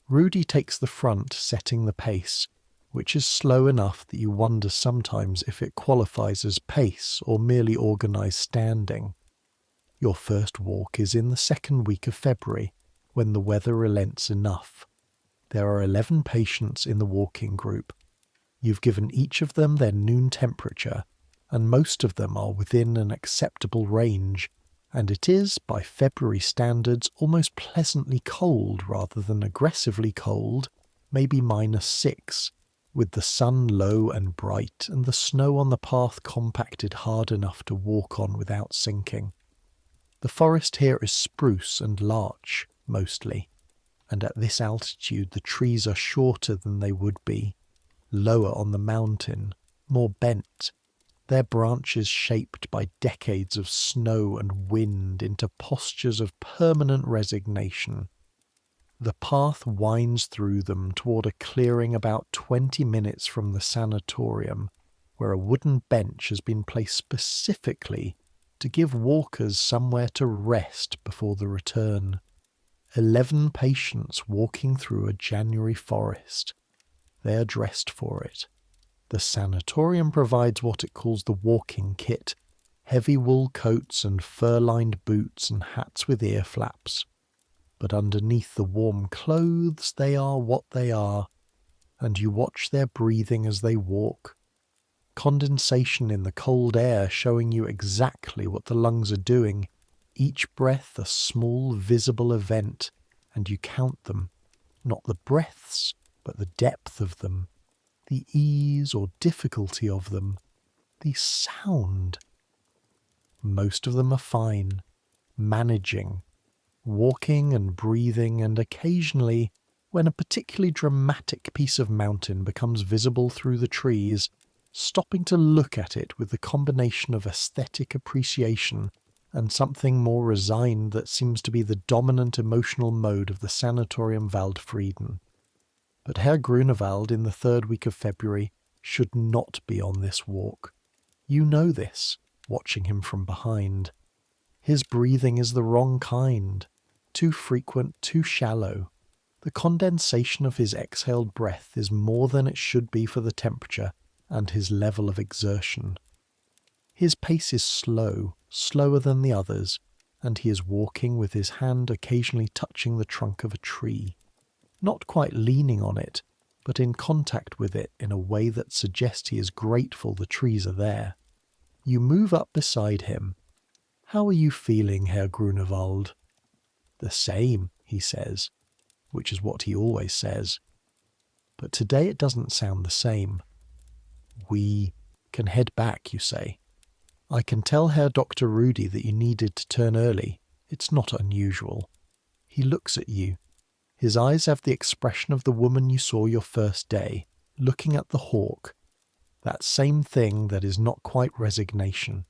Rudy takes the front, setting the pace, which is slow enough that you wonder sometimes if it qualifies as pace or merely organised standing. Your first walk is in the second week of February, when the weather relents enough. There are 11 patients in the walking group. You've given each of them their noon temperature, and most of them are within an acceptable range, and it is, by February standards, almost pleasantly cold rather than aggressively cold, maybe -6, with the sun low and bright and the snow on the path compacted hard enough to walk on without sinking. The forest here is spruce and larch, mostly, and at this altitude the trees are shorter than they would be, lower on the mountain, more bent, their branches shaped by decades of snow and wind into postures of permanent resignation. The path winds through them toward a clearing about 20 minutes from the sanatorium, where a wooden bench has been placed specifically to give walkers somewhere to rest before the return. 11 patients walking through a January forest. They are dressed for it. The sanatorium provides what it calls the walking kit, heavy wool coats and fur-lined boots and hats with ear flaps. But underneath the warm clothes they are what they are, and you watch their breathing as they walk. Condensation in the cold air showing you exactly what the lungs are doing, Each breath a small visible event, and you count them, not the breaths, but the depth of them, the ease or difficulty of them, the sound. Most of them are fine, managing, walking and breathing, and occasionally, when a particularly dramatic piece of mountain becomes visible through the trees, stopping to look at it with the combination of aesthetic appreciation and something more resigned that seems to be the dominant emotional mode of the sanatorium Waldfrieden. But Herr Grunewald in the third week of February should not be on this walk. You know this, watching him from behind. His breathing is the wrong kind, too frequent, too shallow. The condensation of his exhaled breath is more than it should be for the temperature and his level of exertion. His pace is slow, slower than the others, and he is walking with his hand occasionally touching the trunk of a tree, not quite leaning on it, but in contact with it in a way that suggests he is grateful the trees are there. You move up beside him. "How are you feeling, Herr Grunewald?" "The same," he says, which is what he always says. But today it doesn't sound the same. "We can head back," you say. "I can tell Herr Dr. Rudy that you needed to turn early. It's not unusual." He looks at you. His eyes have the expression of the woman you saw your first day, looking at the hawk. That same thing that is not quite resignation.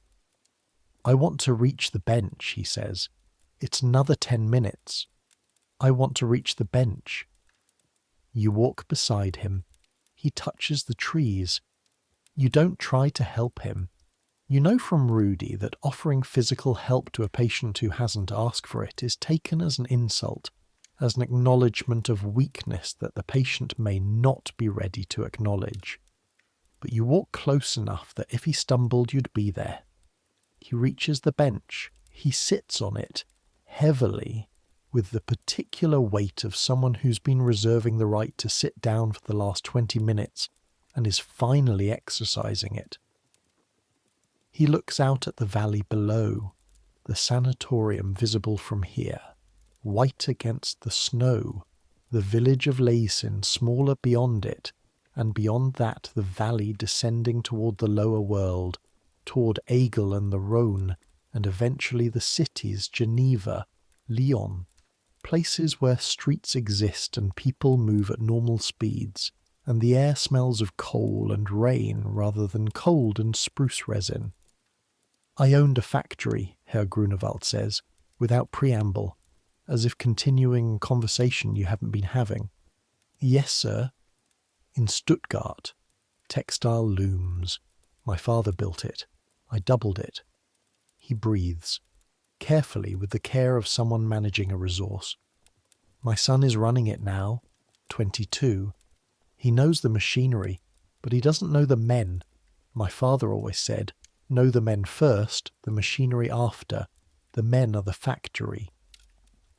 "I want to reach the bench," he says. "It's another 10 minutes. I want to reach the bench." You walk beside him. He touches the trees. You don't try to help him. You know from Rudy that offering physical help to a patient who hasn't asked for it is taken as an insult, as an acknowledgement of weakness that the patient may not be ready to acknowledge. But you walk close enough that if he stumbled you'd be there. He reaches the bench. He sits on it, heavily, with the particular weight of someone who's been reserving the right to sit down for the last 20 minutes and is finally exercising it. He looks out at the valley below, the sanatorium visible from here, white against the snow, the village of Leysin smaller beyond it, and beyond that the valley descending toward the lower world, toward Aigle and the Rhone, and eventually the cities Geneva, Lyon, places where streets exist and people move at normal speeds, and the air smells of coal and rain rather than cold and spruce resin. "I owned a factory," Herr Grunewald says, without preamble, as if continuing conversation you haven't been having. "Yes, sir." "In Stuttgart. Textile looms. My father built it. I doubled it." He breathes, carefully with the care of someone managing a resource. "My son is running it now, 22. He knows the machinery, but he doesn't know the men. My father always said, know the men first, the machinery after. The men are the factory."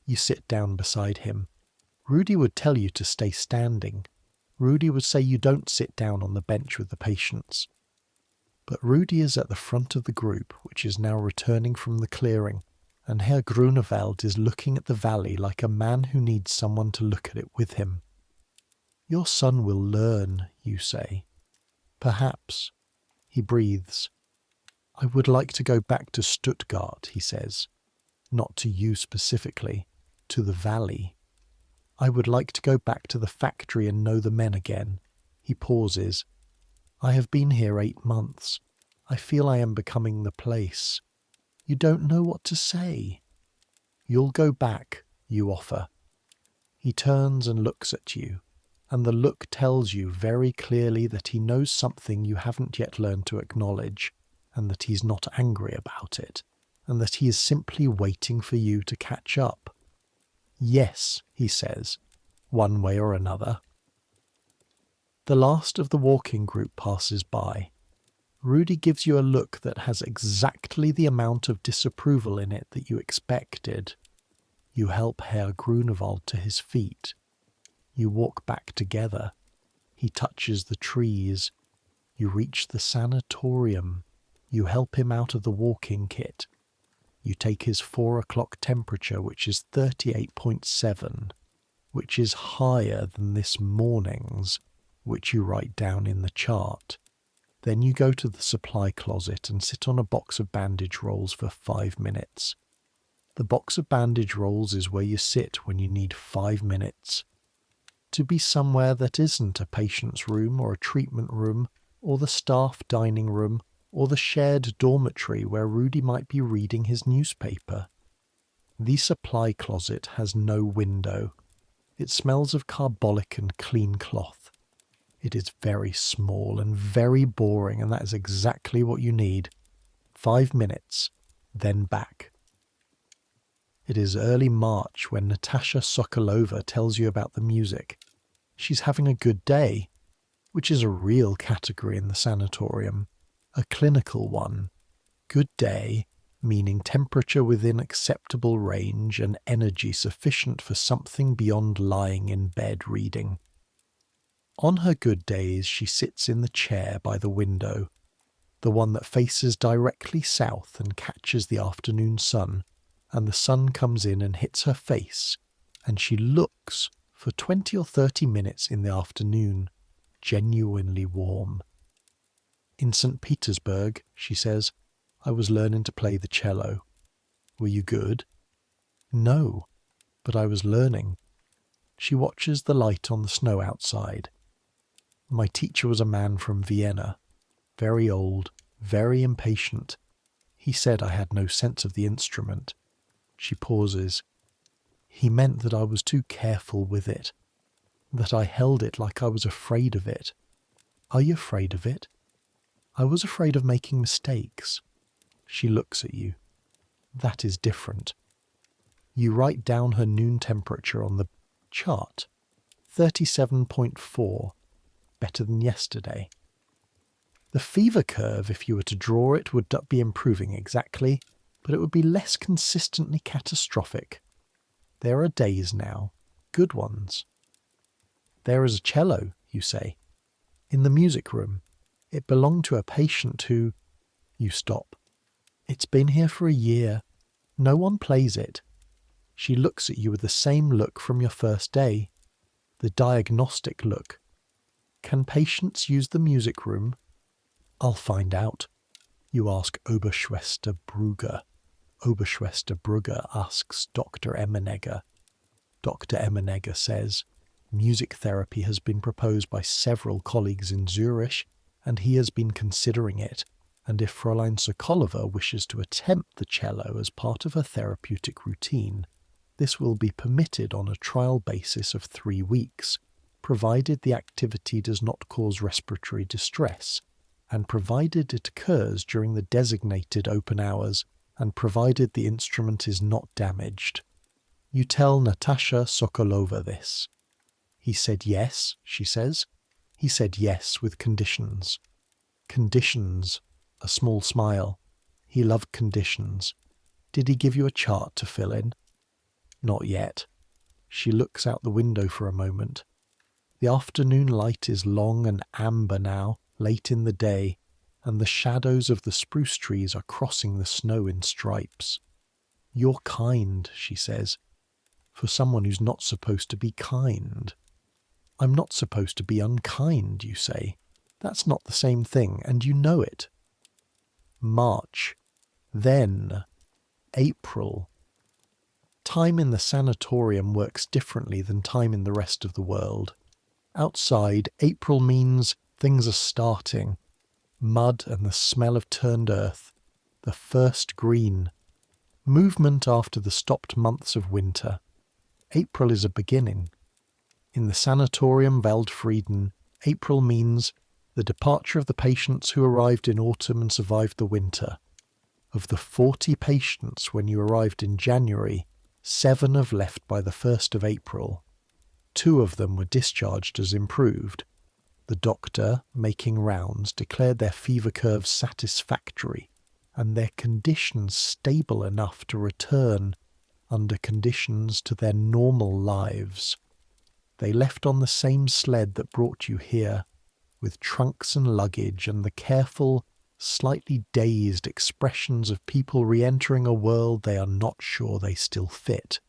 You sit down beside him. Rudy would tell you to stay standing. Rudy would say you don't sit down on the bench with the patients. But Rudy is at the front of the group, which is now returning from the clearing, and Herr Grunewald is looking at the valley like a man who needs someone to look at it with him. "Your son will learn," you say. "Perhaps." He breathes. "I would like to go back to Stuttgart," he says. "Not to you specifically, to the valley. I would like to go back to the factory and know the men again." He pauses. "I have been here 8 months. I feel I am becoming the place." You don't know what to say. "You'll go back," you offer. He turns and looks at you, and the look tells you very clearly that he knows something you haven't yet learned to acknowledge, and that he's not angry about it, and that he is simply waiting for you to catch up. "Yes," he says, one way or another. The last of the walking group passes by. Rudy gives you a look that has exactly the amount of disapproval in it that you expected. You help Herr Grunewald to his feet. You walk back together. He touches the trees. You reach the sanatorium. You help him out of the walking kit. You take his 4 o'clock temperature, which is 38.7, which is higher than this morning's, which you write down in the chart. Then you go to the supply closet and sit on a box of bandage rolls for 5 minutes. The box of bandage rolls is where you sit when you need 5 minutes. To be somewhere that isn't a patient's room or a treatment room or the staff dining room or the shared dormitory where Rudy might be reading his newspaper. The supply closet has no window. It smells of carbolic and clean cloth. It is very small and very boring, and that is exactly what you need. 5 minutes, then back. It is early March when Natasha Sokolova tells you about the music. She's having a good day, which is a real category in the sanatorium, a clinical one. Good day, meaning temperature within acceptable range and energy sufficient for something beyond lying in bed reading. On her good days, she sits in the chair by the window, the one that faces directly south and catches the afternoon sun, and the sun comes in and hits her face, and she looks for 20 or 30 minutes in the afternoon, genuinely warm. In St. Petersburg, she says, I was learning to play the cello. Were you good? No, but I was learning. She watches the light on the snow outside. My teacher was a man from Vienna, very old, very impatient. He said I had no sense of the instrument. She pauses. He meant that I was too careful with it, that I held it like I was afraid of it. Are you afraid of it? I was afraid of making mistakes. She looks at you. That is different. You write down her noon temperature on the chart. 37.4. Better than yesterday. The fever curve, if you were to draw it, would be improving exactly, but it would be less consistently catastrophic. There are days now, good ones. There is a cello, you say, in the music room. It belonged to a patient who... You stop. It's been here for a year. No one plays it. She looks at you with the same look from your first day, the diagnostic look. Can patients use the music room? I'll find out. You ask Oberschwester Brugger. Oberschwester Brugger asks Dr. Emmenegger. Dr. Emmenegger says, music therapy has been proposed by several colleagues in Zurich, and he has been considering it, and if Fräulein Sokolova wishes to attempt the cello as part of her therapeutic routine, this will be permitted on a trial basis of 3 weeks, provided the activity does not cause respiratory distress, and provided it occurs during the designated open hours, and provided the instrument is not damaged. You tell Natasha Sokolova this. He said yes, she says. He said yes with conditions. Conditions. A small smile. He loved conditions. Did he give you a chart to fill in? Not yet. She looks out the window for a moment. The afternoon light is long and amber now, late in the day, and the shadows of the spruce trees are crossing the snow in stripes. You're kind, she says, for someone who's not supposed to be kind. I'm not supposed to be unkind, you say. That's not the same thing, and you know it. March. Then April. Time in the sanatorium works differently than time in the rest of the world. Outside, April means things are starting. Mud and the smell of turned earth. The first green. Movement after the stopped months of winter. April is a beginning. In the sanatorium Waldfrieden, April means the departure of the patients who arrived in autumn and survived the winter. Of the 40 patients when you arrived in January, 7 have left by the 1st of April. 2 of them were discharged as improved. The doctor, making rounds, declared their fever curves satisfactory and their conditions stable enough to return, under conditions, to their normal lives. They left on the same sled that brought you here, with trunks and luggage and the careful, slightly dazed expressions of people re-entering a world they are not sure they still fit.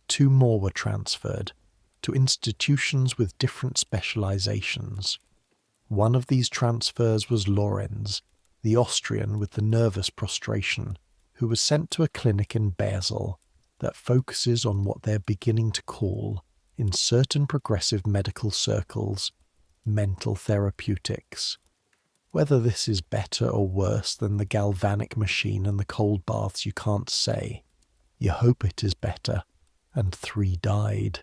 2 more were transferred to institutions with different specializations. One of these transfers was Lorenz, the Austrian with the nervous prostration, who was sent to a clinic in Basel that focuses on what they're beginning to call, in certain progressive medical circles, mental therapeutics. Whether this is better or worse than the galvanic machine and the cold baths you can't say. You hope it is better, and 3 died.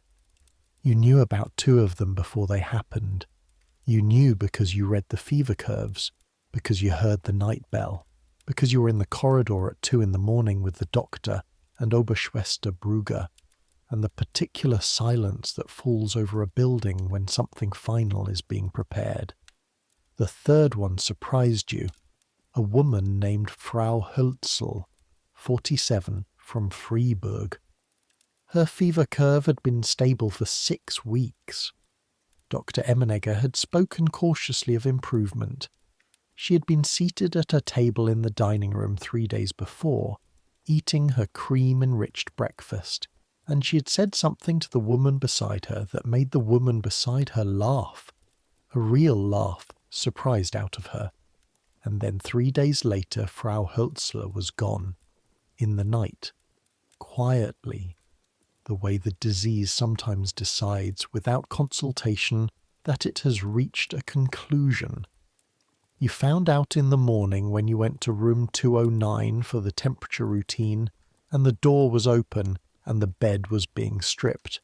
You knew about 2 of them before they happened. You knew because you read the fever curves, because you heard the night bell, because you were in the corridor at 2 in the morning with the doctor and Oberschwester Brugger, and the particular silence that falls over a building when something final is being prepared. The 3rd one surprised you, a woman named Frau Hölzel, 47, from Freiburg. Her fever curve had been stable for 6 weeks. Dr. Emenegger had spoken cautiously of improvement. She had been seated at a table in the dining room 3 days before, eating her cream-enriched breakfast, and she had said something to the woman beside her that made the woman beside her laugh. A real laugh, surprised out of her. And then 3 days later Frau Hölzler was gone. In the night. Quietly. The way the disease sometimes decides, without consultation, that it has reached a conclusion. You found out in the morning when you went to room 209 for the temperature routine, and the door was open and the bed was being stripped.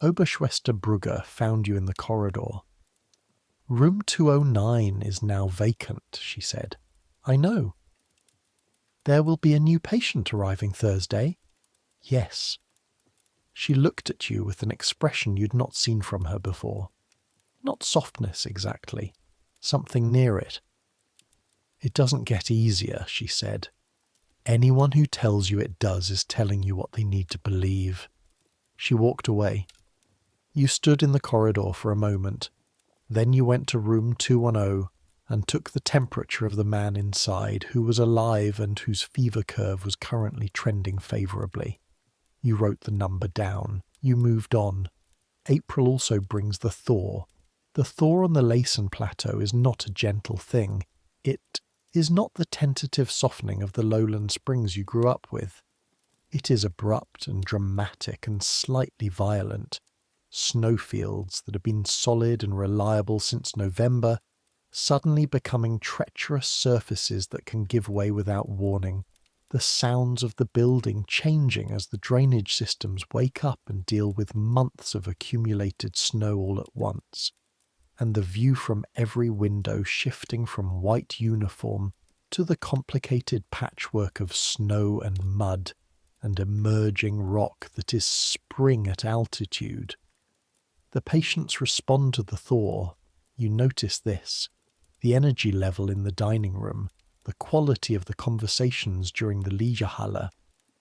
Oberschwester Brugger found you in the corridor. Room 209 is now vacant, she said. I know. There will be a new patient arriving Thursday. Yes. She looked at you with an expression you'd not seen from her before. Not softness exactly, something near it. It doesn't get easier, she said. Anyone who tells you it does is telling you what they need to believe. She walked away. You stood in the corridor for a moment. Then you went to room 210 and took the temperature of the man inside who was alive and whose fever curve was currently trending favourably. You wrote the number down. You moved on. April also brings the thaw. The thaw on the Leysen Plateau is not a gentle thing. It is not the tentative softening of the lowland springs you grew up with. It is abrupt and dramatic and slightly violent. Snowfields that have been solid and reliable since November, suddenly becoming treacherous surfaces that can give way without warning. The sounds of the building changing as the drainage systems wake up and deal with months of accumulated snow all at once. And the view from every window shifting from white uniform to the complicated patchwork of snow and mud and emerging rock that is spring at altitude. The patients respond to the thaw. You notice this. The energy level in the dining room, the quality of the conversations during the Liegehalle.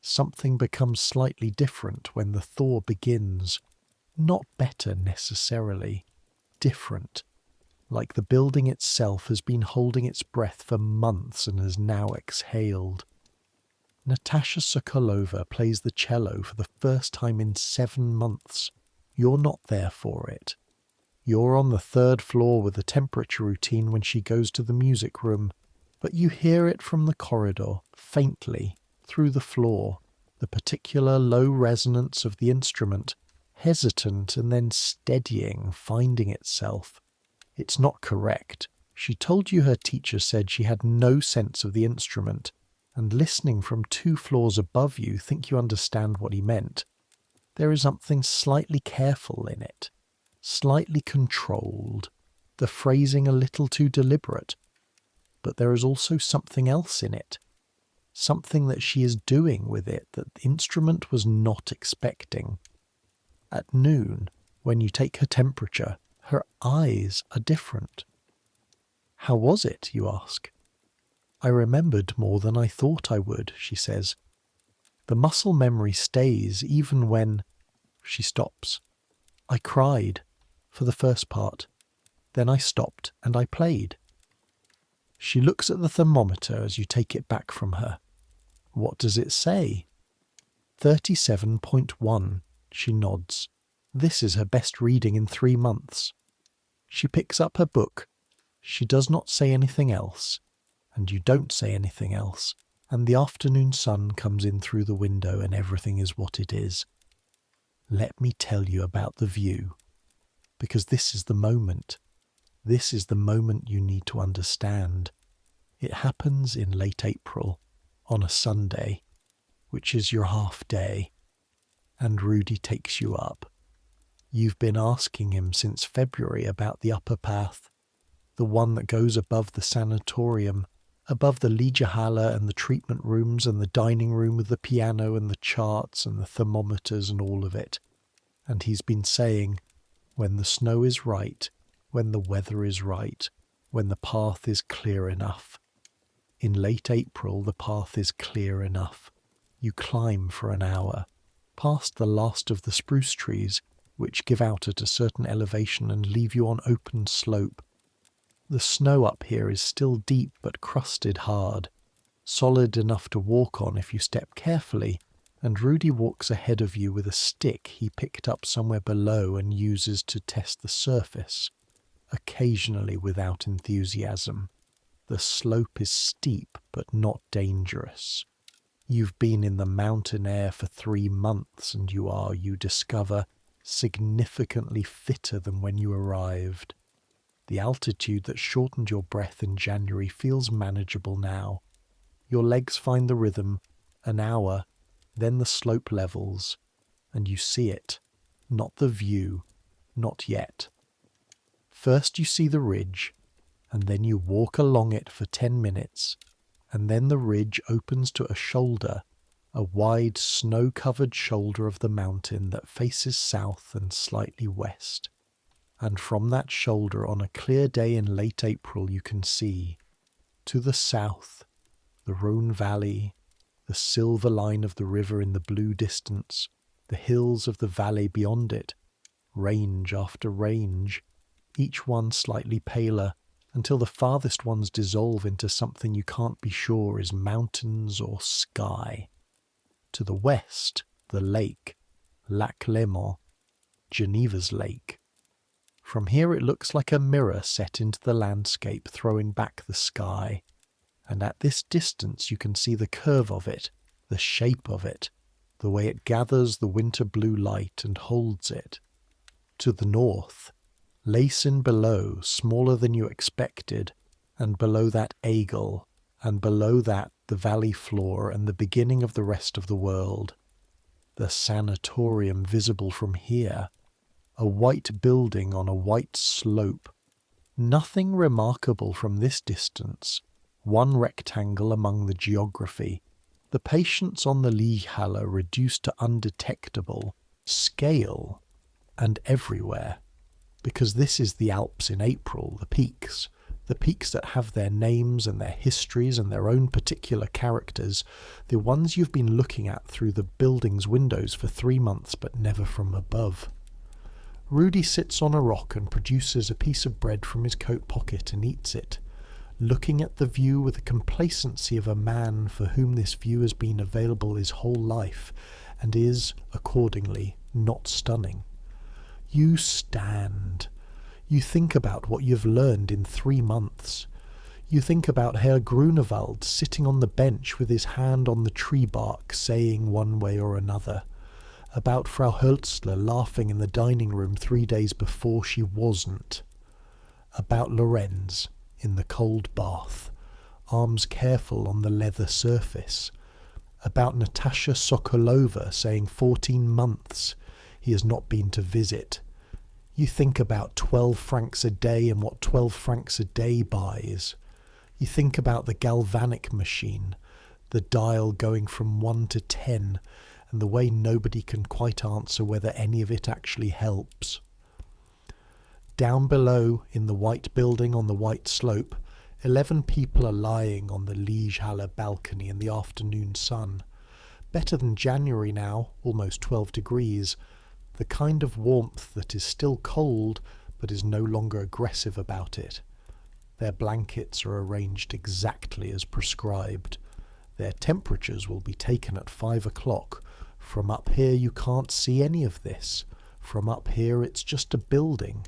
Something becomes slightly different when the thaw begins. Not better necessarily. Different. Like the building itself has been holding its breath for months and has now exhaled. Natasha Sokolova plays the cello for the first time in 7 months. You're not there for it. You're on the 3rd floor with the temperature routine when she goes to the music room, but you hear it from the corridor, faintly, through the floor, the particular low resonance of the instrument, hesitant and then steadying, finding itself. It's not correct. She told you her teacher said she had no sense of the instrument, and listening from 2 floors above you think you understand what he meant. There is something slightly careful in it, slightly controlled, the phrasing a little too deliberate. But there is also something else in it, something that she is doing with it that the instrument was not expecting. At noon, when you take her temperature, her eyes are different. How was it, you ask? I remembered more than I thought I would, she says. The muscle memory stays even when... She stops. I cried, for the first part. Then I stopped and I played. She looks at the thermometer as you take it back from her. What does it say? 37.1. She nods. This is her best reading in 3 months. She picks up her book. She does not say anything else, and you don't say anything else, and the afternoon sun comes in through the window and everything is what it is. Let me tell you about the view, because this is the moment. This is the moment you need to understand. It happens in late April, on a Sunday, which is your half day, and Rudy takes you up. You've been asking him since February about the upper path, the one that goes above the sanatorium, above the Lieghalle and the treatment rooms and the dining room with the piano and the charts and the thermometers and all of it. And he's been saying, when the snow is right, when the weather is right, when the path is clear enough. In late April, the path is clear enough. You climb for an hour, past the last of the spruce trees, which give out at a certain elevation and leave you on open slope. The snow up here is still deep but crusted hard, solid enough to walk on if you step carefully, and Rudy walks ahead of you with a stick he picked up somewhere below and uses to test the surface, occasionally without enthusiasm. The slope is steep but not dangerous. You've been in the mountain air for 3 months and you are, you discover, significantly fitter than when you arrived. The altitude that shortened your breath in January feels manageable now. Your legs find the rhythm, an hour, then the slope levels, and you see it, not the view, not yet. First you see the ridge, and then you walk along it for 10 minutes, and then the ridge opens to a shoulder, a wide snow-covered shoulder of the mountain that faces south and slightly west. And from that shoulder on a clear day in late April you can see, to the south, the Rhone Valley, the silver line of the river in the blue distance, the hills of the valley beyond it, range after range, each one slightly paler, until the farthest ones dissolve into something you can't be sure is mountains or sky. To the west, the lake, Lac Léman, Geneva's lake. From here it looks like a mirror set into the landscape, throwing back the sky. And at this distance you can see the curve of it, the shape of it, the way it gathers the winter blue light and holds it. To the north, Leysin below, smaller than you expected, and below that Aigle, and below that the valley floor and the beginning of the rest of the world. The sanatorium visible from here, a white building on a white slope. Nothing remarkable from this distance, one rectangle among the geography. The patients on the Lieghalle reduced to undetectable, scale, and everywhere. Because this is the Alps in April, the peaks that have their names and their histories and their own particular characters, the ones you've been looking at through the building's windows for 3 months but never from above. Rudy sits on a rock and produces a piece of bread from his coat pocket and eats it, looking at the view with the complacency of a man for whom this view has been available his whole life and is, accordingly, not stunning. You stand. You think about what you've learned in 3 months. You think about Herr Grunewald sitting on the bench with his hand on the tree bark, saying one way or another. About Frau Hölzler laughing in the dining room 3 days before she wasn't. About Lorenz in the cold bath, arms careful on the leather surface. About Natasha Sokolova saying 14 months he has not been to visit. You think about 12 francs a day and what 12 francs a day buys. You think about the galvanic machine, the dial going from 1 to 10, and the way nobody can quite answer whether any of it actually helps. Down below, in the white building on the white slope, 11 people are lying on the Lieghalle balcony in the afternoon sun. Better than January now, almost 12 degrees. The kind of warmth that is still cold, but is no longer aggressive about it. Their blankets are arranged exactly as prescribed. Their temperatures will be taken at 5 o'clock. From up here you can't see any of this. From up here it's just a building.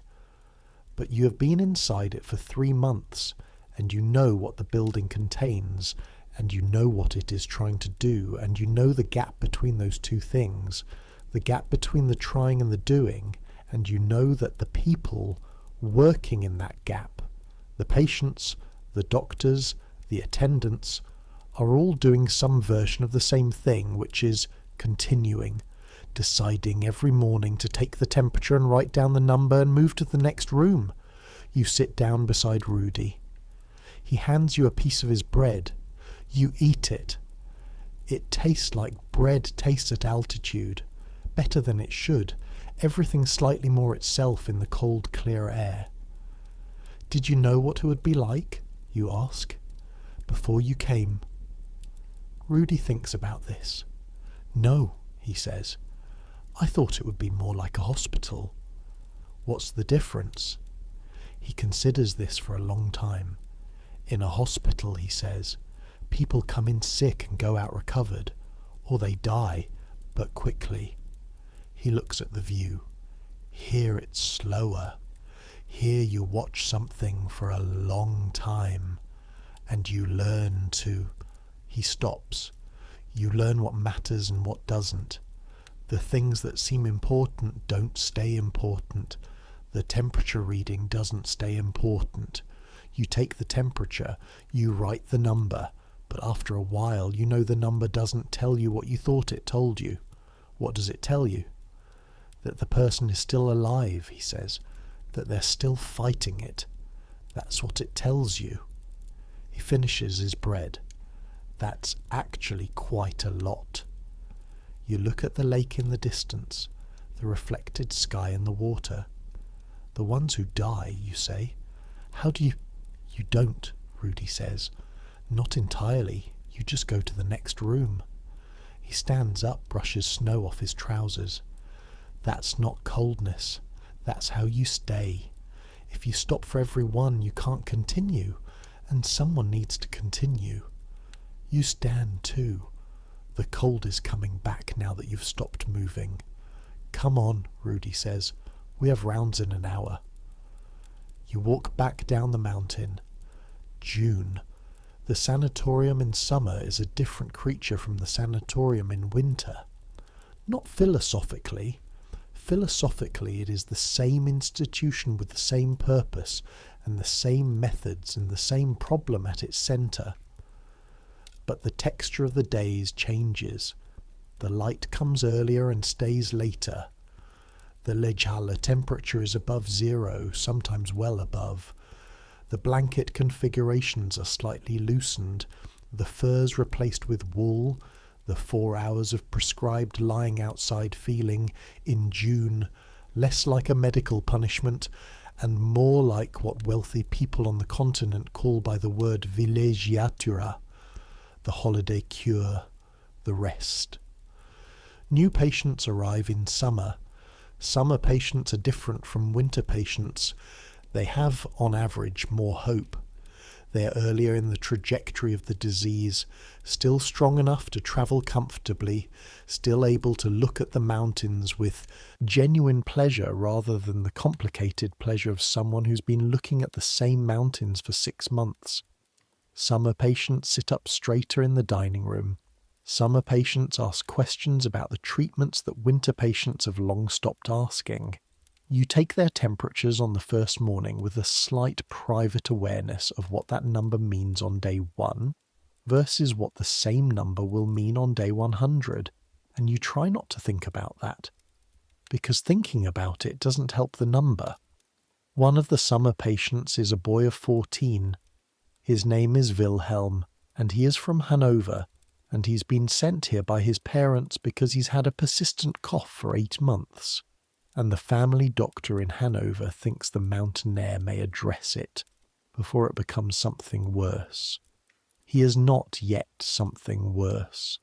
But you have been inside it for 3 months, and you know what the building contains, and you know what it is trying to do, and you know the gap between those two things, the gap between the trying and the doing, and you know that the people working in that gap, the patients, the doctors, the attendants, are all doing some version of the same thing, which is continuing, deciding every morning to take the temperature and write down the number and move to the next room. You sit down beside Rudy. He hands you a piece of his bread. You eat it. It tastes like bread tastes at altitude, better than it should, everything slightly more itself in the cold, clear air. Did you know what it would be like, you ask, before you came? Rudy thinks about this. No, he says. I thought it would be more like a hospital. What's the difference? He considers this for a long time. In a hospital, he says, people come in sick and go out recovered, or they die, but quickly. He looks at the view. Here it's slower. Here you watch something for a long time, and you learn to... He stops. You learn what matters and what doesn't. The things that seem important don't stay important. The temperature reading doesn't stay important. You take the temperature, you write the number, but after a while you know the number doesn't tell you what you thought it told you. What does it tell you? That the person is still alive, he says, that they're still fighting it. That's what it tells you. He finishes his bread. That's actually quite a lot. You look at the lake in the distance, the reflected sky and the water. The ones who die, you say. How do you... You don't, Rudy says. Not entirely. You just go to the next room. He stands up, brushes snow off his trousers. That's not coldness. That's how you stay. If you stop for every one, you can't continue, and someone needs to continue. You stand too. The cold is coming back now that you've stopped moving. Come on, Rudy says. We have rounds in an hour. You walk back down the mountain. June. The sanatorium in summer is a different creature from the sanatorium in winter. Not philosophically. Philosophically, it is the same institution with the same purpose and the same methods and the same problem at its centre. But the texture of the days changes. The light comes earlier and stays later. The Lejala temperature is above 0, sometimes well above. The blanket configurations are slightly loosened, the furs replaced with wool, the 4 hours of prescribed lying outside feeling in June, less like a medical punishment and more like what wealthy people on the continent call by the word villégiatura, the holiday cure, the rest. New patients arrive in summer. Summer patients are different from winter patients. They have, on average, more hope. They are earlier in the trajectory of the disease, still strong enough to travel comfortably, still able to look at the mountains with genuine pleasure rather than the complicated pleasure of someone who's been looking at the same mountains for 6 months. Summer patients sit up straighter in the dining room. Summer patients ask questions about the treatments that winter patients have long stopped asking. You take their temperatures on the first morning with a slight private awareness of what that number means on day 1 versus what the same number will mean on day 100, and you try not to think about that, because thinking about it doesn't help the number. One of the summer patients is a boy of 14. His name is Wilhelm, and he is from Hanover, and he's been sent here by his parents because he's had a persistent cough for 8 months. And the family doctor in Hanover thinks the mountain air may address it before it becomes something worse. He is not yet something worse.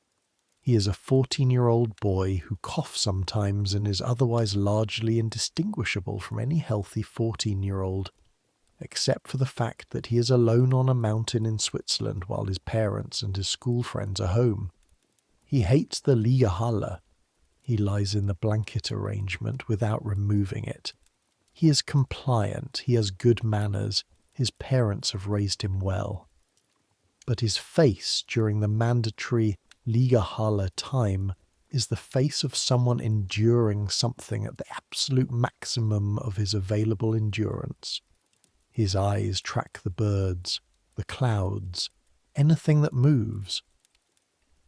He is a 14-year-old boy who coughs sometimes and is otherwise largely indistinguishable from any healthy 14-year-old, except for the fact that he is alone on a mountain in Switzerland while his parents and his school friends are home. He hates the Lieghalle. He lies in the blanket arrangement without removing it. He is compliant, he has good manners, his parents have raised him well. But his face during the mandatory Lieghalle time is the face of someone enduring something at the absolute maximum of his available endurance. His eyes track the birds, the clouds, anything that moves.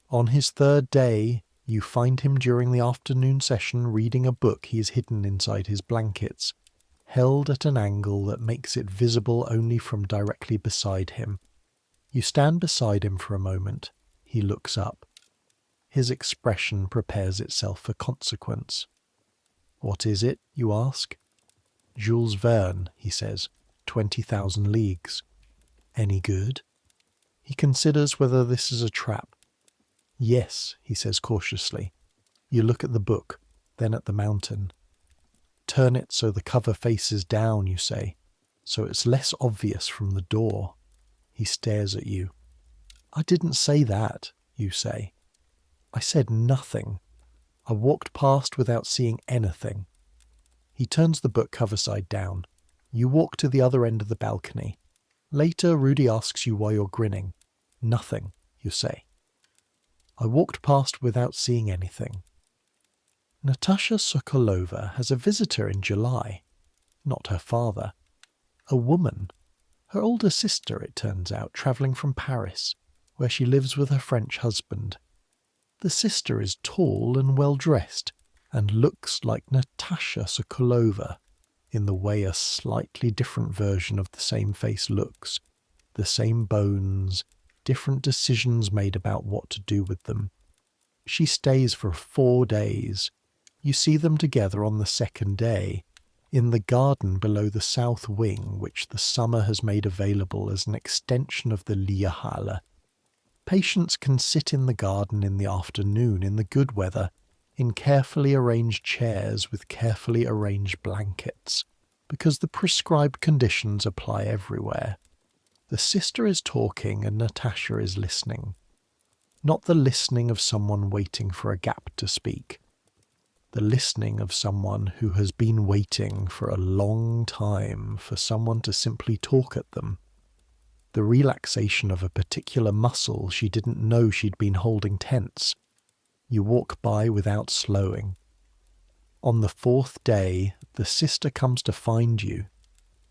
On his third day, you find him during the afternoon session reading a book he has hidden inside his blankets, held at an angle that makes it visible only from directly beside him. You stand beside him for a moment. He looks up. His expression prepares itself for consequence. "What is it?" you ask. "Jules Verne," he says, 20,000 Leagues. "Any good?" He considers whether this is a trap. "Yes," he says cautiously. You look at the book, then at the mountain. "Turn it so the cover faces down," you say, "so it's less obvious from the door." He stares at you. "I didn't say that," you say. "I said nothing. I walked past without seeing anything." He turns the book cover side down. You walk to the other end of the balcony. Later, Rudy asks you why you're grinning. "Nothing," you say. "I walked past without seeing anything." Natasha Sokolova has a visitor in July. Not her father. A woman. Her older sister, it turns out, travelling from Paris, where she lives with her French husband. The sister is tall and well-dressed, and looks like Natasha Sokolova, in the way a slightly different version of the same face looks. The same bones, different decisions made about what to do with them. She stays for 4 days. You see them together on the second day, in the garden below the south wing, which the summer has made available as an extension of the Lieghalle. Patients can sit in the garden in the afternoon in the good weather, in carefully arranged chairs with carefully arranged blankets, because the prescribed conditions apply everywhere. The sister is talking and Natasha is listening. Not the listening of someone waiting for a gap to speak. The listening of someone who has been waiting for a long time for someone to simply talk at them. The relaxation of a particular muscle she didn't know she'd been holding tense. You walk by without slowing. On the 4th day, the sister comes to find you.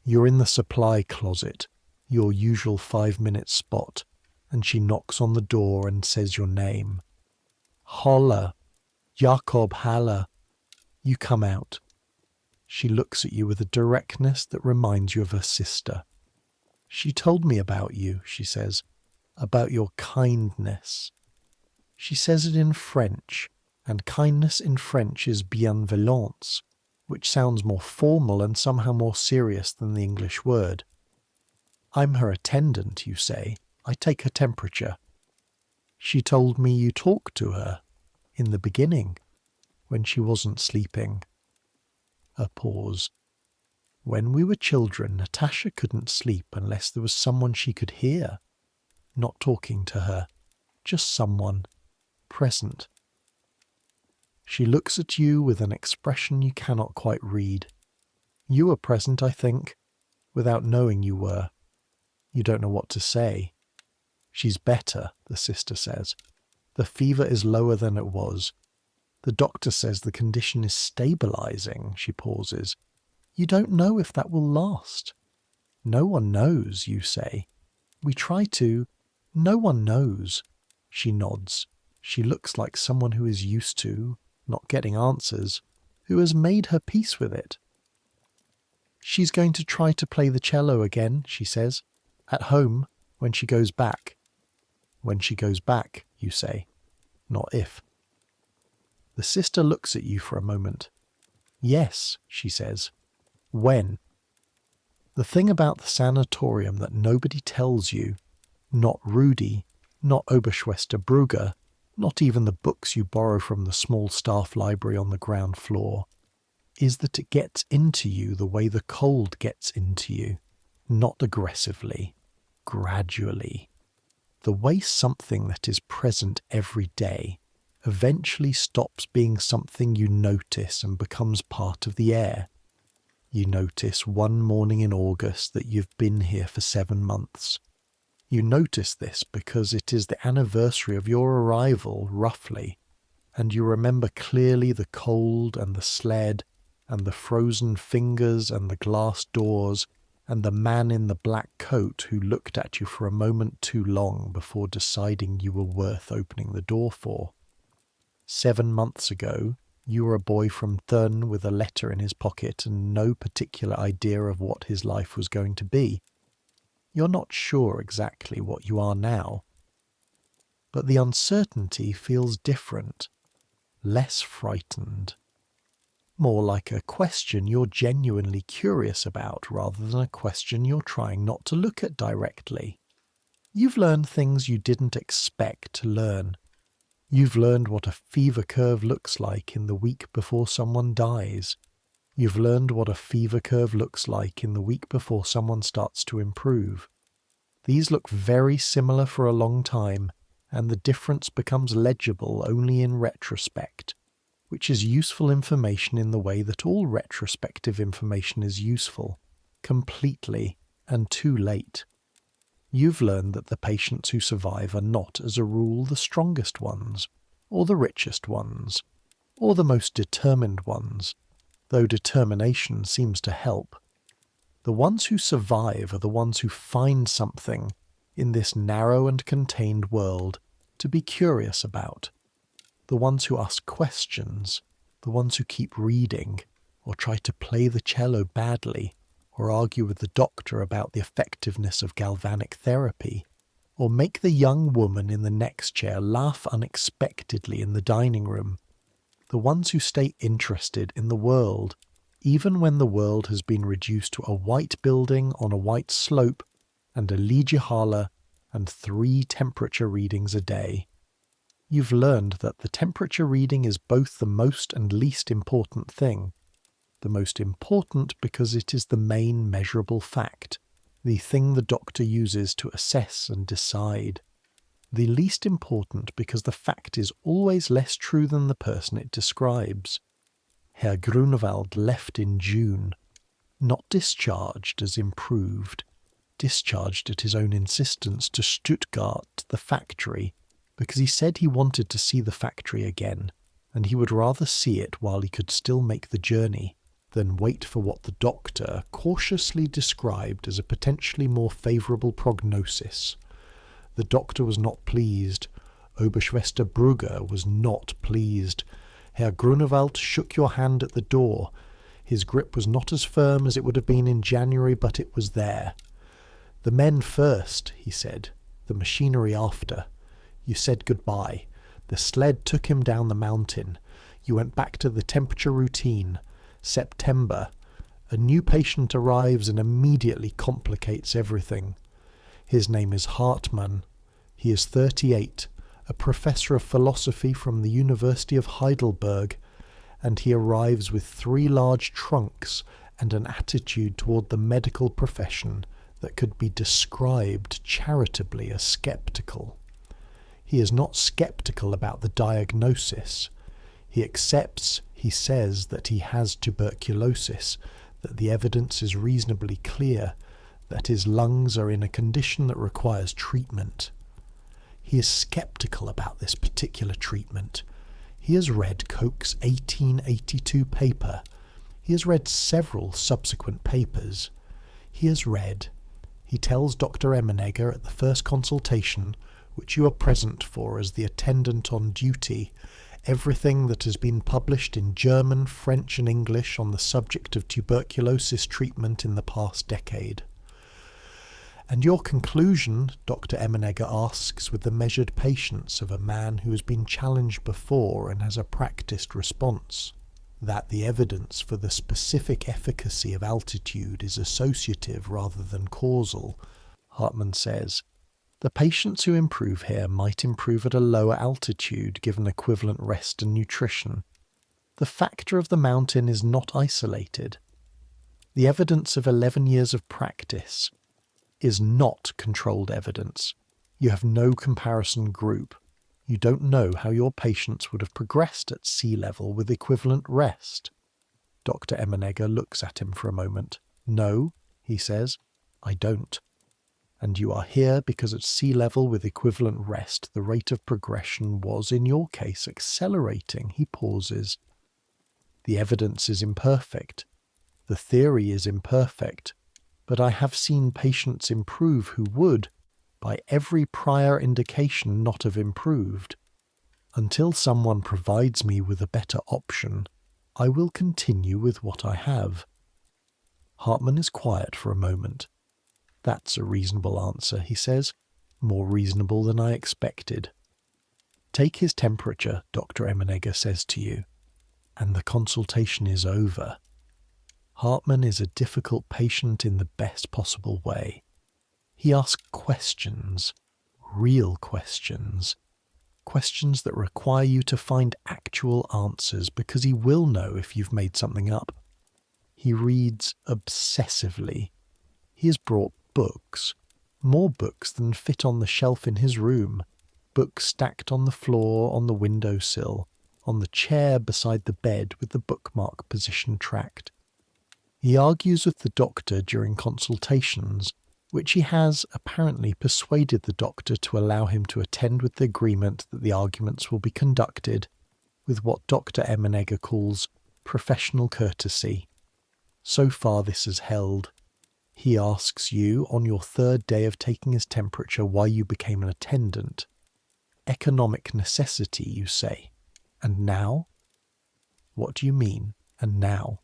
You're in the supply closet, your usual 5-minute spot, and she knocks on the door and says your name. "Holla, Jakob Haller." You come out. She looks at you with a directness that reminds you of her sister. "She told me about you," she says, "about your kindness." She says it in French, and kindness in French is bienveillance, which sounds more formal and somehow more serious than the English word. "I'm her attendant," you say. "I take her temperature." "She told me you talked to her, in the beginning, when she wasn't sleeping." A pause. "When we were children, Natasha couldn't sleep unless there was someone she could hear. Not talking to her, just someone, present." She looks at you with an expression you cannot quite read. You were present, I think, without knowing you were. You don't know what to say. "She's better," the sister says. "The fever is lower than it was. The doctor says the condition is stabilizing." She pauses. "You don't know if that will last." "No one knows," you say. "We try to. No one knows." She nods. She looks like someone who is used to, not getting answers, who has made her peace with it. "She's going to try to play the cello again," she says. "At home, when she goes back." "When she goes back," you say. Not if. The sister looks at you for a moment. "Yes," she says. "When?" The thing about the sanatorium that nobody tells you, not Rudy, not Oberschwester Brugger, not even the books you borrow from the small staff library on the ground floor, is that it gets into you the way the cold gets into you. not aggressively, gradually. The way something that is present every day eventually stops being something you notice and becomes part of the air. You notice one morning in August that you've been here for 7 months. You notice this because it is the anniversary of your arrival, roughly, and you remember clearly the cold and the sled and the frozen fingers and the glass doors and the man in the black coat who looked at you for a moment too long before deciding you were worth opening the door for. 7 months ago, you were a boy from Thun with a letter in his pocket and no particular idea of what his life was going to be. You're not sure exactly what you are now. But the uncertainty feels different, less frightened. More like a question you're genuinely curious about rather than a question you're trying not to look at directly. You've learned things you didn't expect to learn. You've learned what a fever curve looks like in the week before someone dies. You've learned what a fever curve looks like in the week before someone starts to improve. These look very similar for a long time, and the difference becomes legible only in retrospect, which is useful information in the way that all retrospective information is useful, completely and too late. You've learned that the patients who survive are not, as a rule, the strongest ones, or the richest ones, or the most determined ones, though determination seems to help. The ones who survive are the ones who find something in this narrow and contained world to be curious about. The ones who ask questions, the ones who keep reading, or try to play the cello badly, or argue with the doctor about the effectiveness of galvanic therapy, or make the young woman in the next chair laugh unexpectedly in the dining room. The ones who stay interested in the world, even when the world has been reduced to a white building on a white slope and a Liegehale and 3 temperature readings a day. You've learned that the temperature reading is both the most and least important thing. The most important because it is the main measurable fact, the thing the doctor uses to assess and decide. The least important because the fact is always less true than the person it describes. Herr Grunewald left in June, not discharged as improved, discharged at his own insistence to Stuttgart, the factory, because he said he wanted to see the factory again, and he would rather see it while he could still make the journey than wait for what the doctor cautiously described as a potentially more favourable prognosis. The doctor was not pleased. Oberschwester Brugger was not pleased. Herr Grunewald shook your hand at the door. His grip was not as firm as it would have been in January, but it was there. The men first, he said, the machinery after. You said goodbye. The sled took him down the mountain. You went back to the temperature routine. September. A new patient arrives and immediately complicates everything. His name is Hartmann. He is 38, a professor of philosophy from the University of Heidelberg, and he arrives with 3 large trunks and an attitude toward the medical profession that could be described charitably as skeptical. He is not skeptical about the diagnosis. He accepts, he says, that he has tuberculosis, that the evidence is reasonably clear, that his lungs are in a condition that requires treatment. He is skeptical about this particular treatment. He has read Koch's 1882 paper. He has read several subsequent papers. He tells Dr. Emmenegger at the first consultation, which you are present for as the attendant on duty, everything that has been published in German, French and English on the subject of tuberculosis treatment in the past decade. And your conclusion, Dr. Emmenegger asks with the measured patience of a man who has been challenged before and has a practiced response, that the evidence for the specific efficacy of altitude is associative rather than causal. Hartmann says, the patients who improve here might improve at a lower altitude given equivalent rest and nutrition. The factor of the mountain is not isolated. The evidence of 11 years of practice is not controlled evidence. You have no comparison group. You don't know how your patients would have progressed at sea level with equivalent rest. Dr. Emenegger looks at him for a moment. No, he says, I don't. And you are here because at sea level with equivalent rest, the rate of progression was, in your case, accelerating. He pauses. The evidence is imperfect. The theory is imperfect. But I have seen patients improve who would, by every prior indication, not have improved. Until someone provides me with a better option, I will continue with what I have. Hartman is quiet for a moment. That's a reasonable answer, he says, more reasonable than I expected. Take his temperature, Dr. Emenegger says to you, and the consultation is over. Hartman is a difficult patient in the best possible way. He asks questions, real questions, questions that require you to find actual answers because he will know if you've made something up. He reads obsessively. He has brought books, more books than fit on the shelf in his room, books stacked on the floor, on the windowsill, on the chair beside the bed with the bookmark position tracked. He argues with the doctor during consultations, which he has apparently persuaded the doctor to allow him to attend with the agreement that the arguments will be conducted with what Dr. Emenegger calls professional courtesy. So far this has held. He asks you on your third day of taking his temperature why you became an attendant. Economic necessity, you say. And now? What do you mean, and now?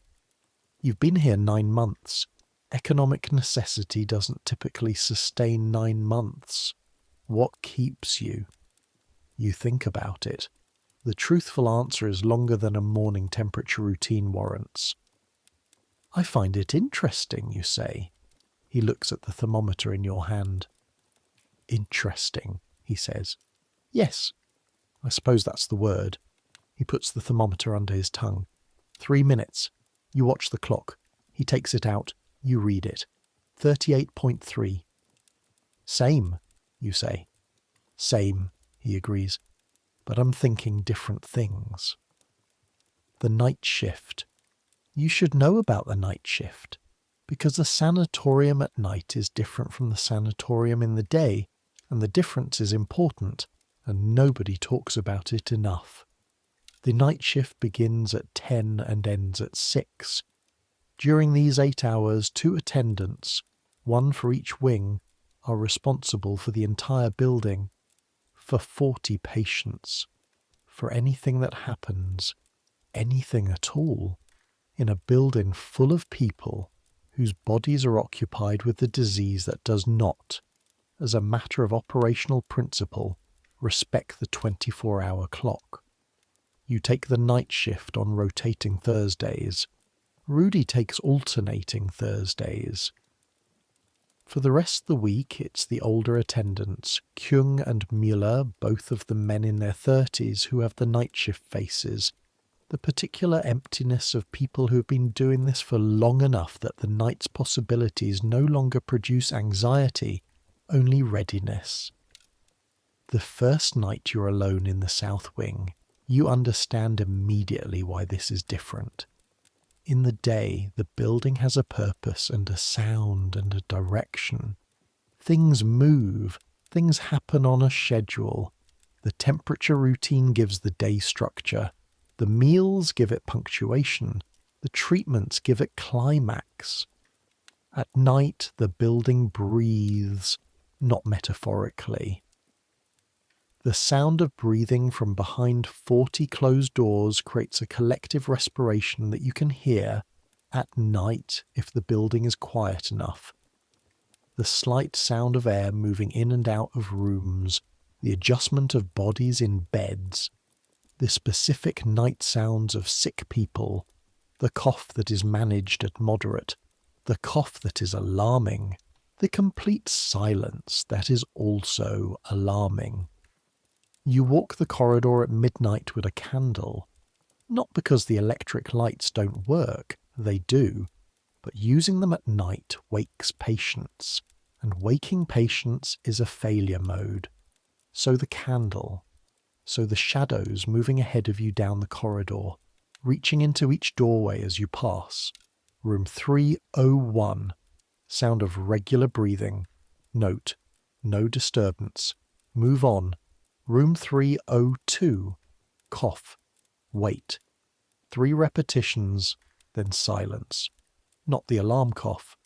You've been here 9 months. Economic necessity doesn't typically sustain 9 months. What keeps you? You think about it. The truthful answer is longer than a morning temperature routine warrants. I find it interesting, you say. He looks at the thermometer in your hand. Interesting, he says. Yes, I suppose that's the word. He puts the thermometer under his tongue. 3 minutes. You watch the clock. He takes it out. You read it. 38.3. Same, you say. Same, he agrees. But I'm thinking different things. The night shift. You should know about the night shift, because the sanatorium at night is different from the sanatorium in the day, and the difference is important, and nobody talks about it enough. The night shift begins at 10 and ends at 6. During these 8 hours, 2 attendants, one for each wing, are responsible for the entire building, for 40 patients, for anything that happens, anything at all, in a building full of people whose bodies are occupied with the disease that does not, as a matter of operational principle, respect the 24-hour clock. You take the night shift on rotating Thursdays. Rudy takes alternating Thursdays. For the rest of the week, it's the older attendants, Kyung and Müller, both of them men in their 30s, who have the night shift faces, the particular emptiness of people who have been doing this for long enough that the night's possibilities no longer produce anxiety, only readiness. The first night you're alone in the south wing, you understand immediately why this is different. In the day, the building has a purpose and a sound and a direction. Things move, things happen on a schedule. The temperature routine gives the day structure. The meals give it punctuation. The treatments give it climax. At night, the building breathes, not metaphorically. The sound of breathing from behind 40 closed doors creates a collective respiration that you can hear at night if the building is quiet enough. The slight sound of air moving in and out of rooms, the adjustment of bodies in beds, the specific night sounds of sick people, the cough that is managed at moderate, the cough that is alarming, the complete silence that is also alarming. You walk the corridor at midnight with a candle, not because the electric lights don't work, they do, but using them at night wakes patients, and waking patients is a failure mode. So the candle, so the shadows moving ahead of you down the corridor, reaching into each doorway as you pass. Room 301, sound of regular breathing. Note, no disturbance. Move on. Room 302, cough. Wait. 3 repetitions, then silence. Not the alarm cough.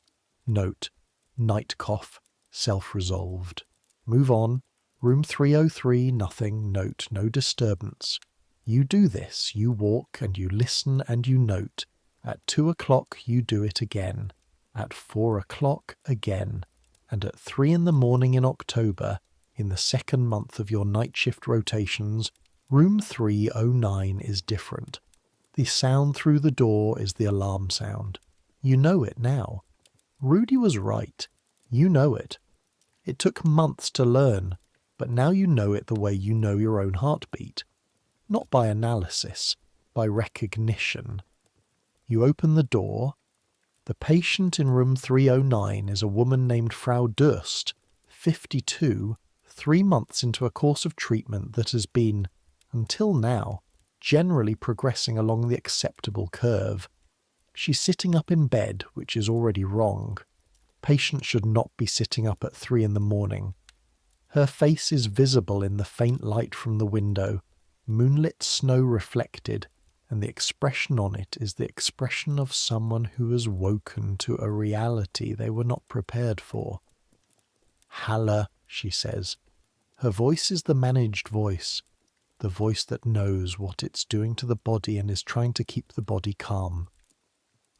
Note, night cough, self-resolved. Move on. Room 303, nothing. Note, no disturbance. You do this. You walk and you listen and you note. At 2 o'clock you do it again. At 4 o'clock again. And at 3 in the morning in October, in the second month of your night shift rotations, room 309 is different. The sound through the door is the alarm sound. You know it now. Rudy was right. You know it. It took months to learn, but now you know it the way you know your own heartbeat. Not by analysis, by recognition. You open the door. The patient in room 309 is a woman named Frau Durst, 52, 3 months into a course of treatment that has been, until now, generally progressing along the acceptable curve. She's sitting up in bed, which is already wrong. Patients should not be sitting up at 3 in the morning. Her face is visible in the faint light from the window, moonlit snow reflected, and the expression on it is the expression of someone who has woken to a reality they were not prepared for. Halle, she says. Her voice is the managed voice, the voice that knows what it's doing to the body and is trying to keep the body calm.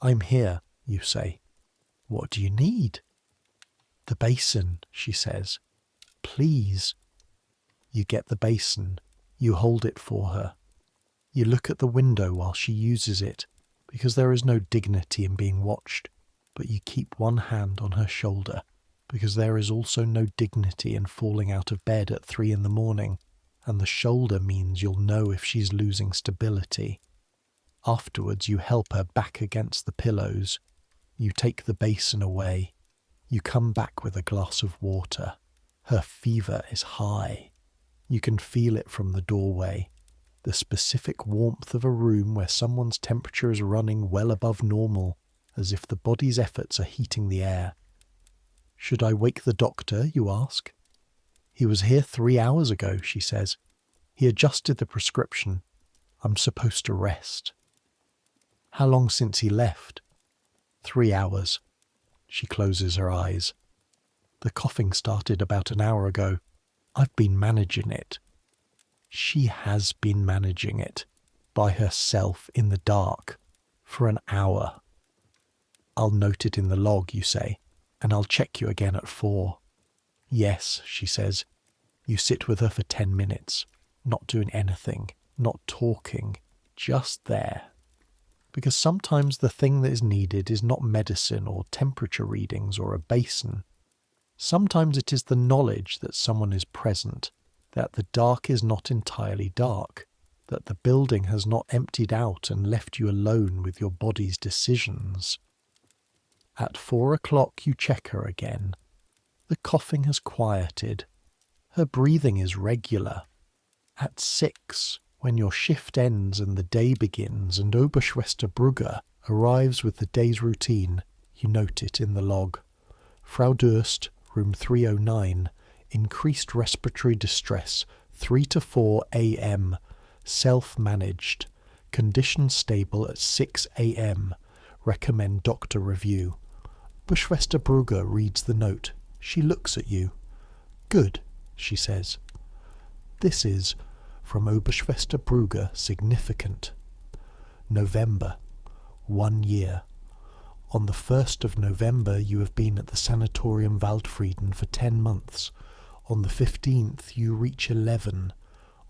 I'm here, you say. What do you need? The basin, she says. Please. You get the basin. You hold it for her. You look at the window while she uses it, because there is no dignity in being watched, but you keep one hand on her shoulder, because there is also no dignity in falling out of bed at 3 in the morning, and the shoulder means you'll know if she's losing stability. Afterwards you help her back against the pillows. You take the basin away. You come back with a glass of water. Her fever is high. You can feel it from the doorway. The specific warmth of a room where someone's temperature is running well above normal, as if the body's efforts are heating the air. Should I wake the doctor, you ask? He was here 3 hours ago, she says. He adjusted the prescription. I'm supposed to rest. How long since he left? 3 hours. She closes her eyes. The coughing started about an hour ago. I've been managing it. She has been managing it, by herself in the dark, for an hour. I'll note it in the log, you say, and I'll check you again at 4. Yes, she says. You sit with her for 10 minutes, not doing anything, not talking, just there. Because sometimes the thing that is needed is not medicine or temperature readings or a basin. Sometimes it is the knowledge that someone is present, that the dark is not entirely dark, that the building has not emptied out and left you alone with your body's decisions. At 4 o'clock you check her again. The coughing has quieted. Her breathing is regular. At 6, when your shift ends and the day begins and Oberschwesterbrugger arrives with the day's routine, you note it in the log. Frau Durst, room 309, increased respiratory distress, 3 to 4 a.m., self-managed, condition stable at 6 a.m., recommend doctor review. Oberschwesterbrugger reads the note. She looks at you. Good, she says. This is, from Oberschwesterbrugger, significant. November, 1 year. On the 1st of November you have been at the sanatorium Waldfrieden for 10 months. On the 15th you reach 11.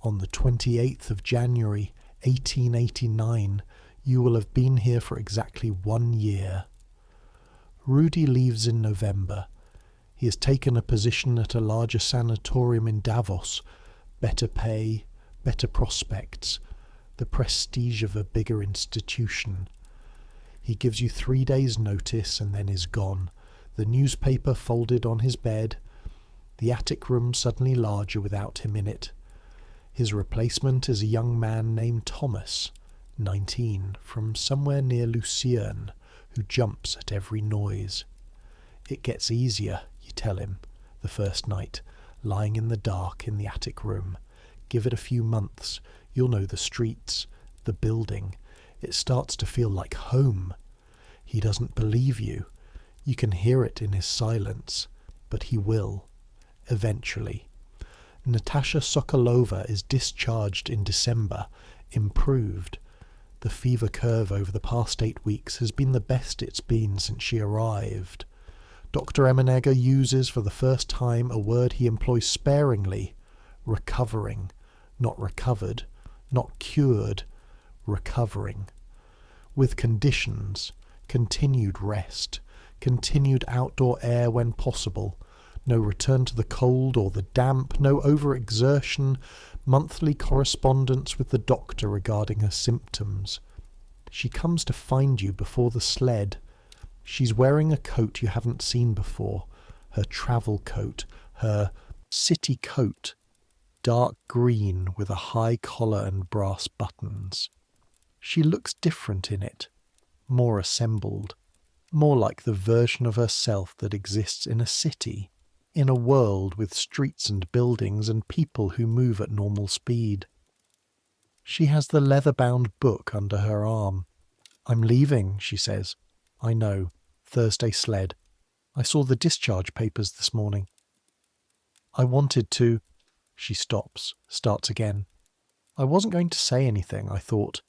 On the 28th of January 1889 you will have been here for exactly 1 year. Rudy leaves in November. He has taken a position at a larger sanatorium in Davos. Better pay, better prospects, the prestige of a bigger institution. He gives you 3 days' notice and then is gone, the newspaper folded on his bed, the attic room suddenly larger without him in it. His replacement is a young man named Thomas, 19, from somewhere near Lucerne, who jumps at every noise. It gets easier, you tell him, the first night, lying in the dark in the attic room. Give it a few months, you'll know the streets, the building. It starts to feel like home. He doesn't believe you. You can hear it in his silence, but he will, eventually. Natasha Sokolova is discharged in December, improved. The fever curve over the past 8 weeks has been the best it's been since she arrived. Dr. Emenegger uses for the first time a word he employs sparingly, recovering, not recovered, not cured, recovering. With conditions, continued rest, continued outdoor air when possible, no return to the cold or the damp, no overexertion, monthly correspondence with the doctor regarding her symptoms. She comes to find you before the sled. She's wearing a coat you haven't seen before, her travel coat, her city coat, dark green with a high collar and brass buttons. She looks different in it, more assembled, more like the version of herself that exists in a city, in a world with streets and buildings and people who move at normal speed. She has the leather-bound book under her arm. "I'm leaving," she says. "I know. Thursday sled. I saw the discharge papers this morning. I wanted to..." She stops, starts again. "I wasn't going to say anything, I thought.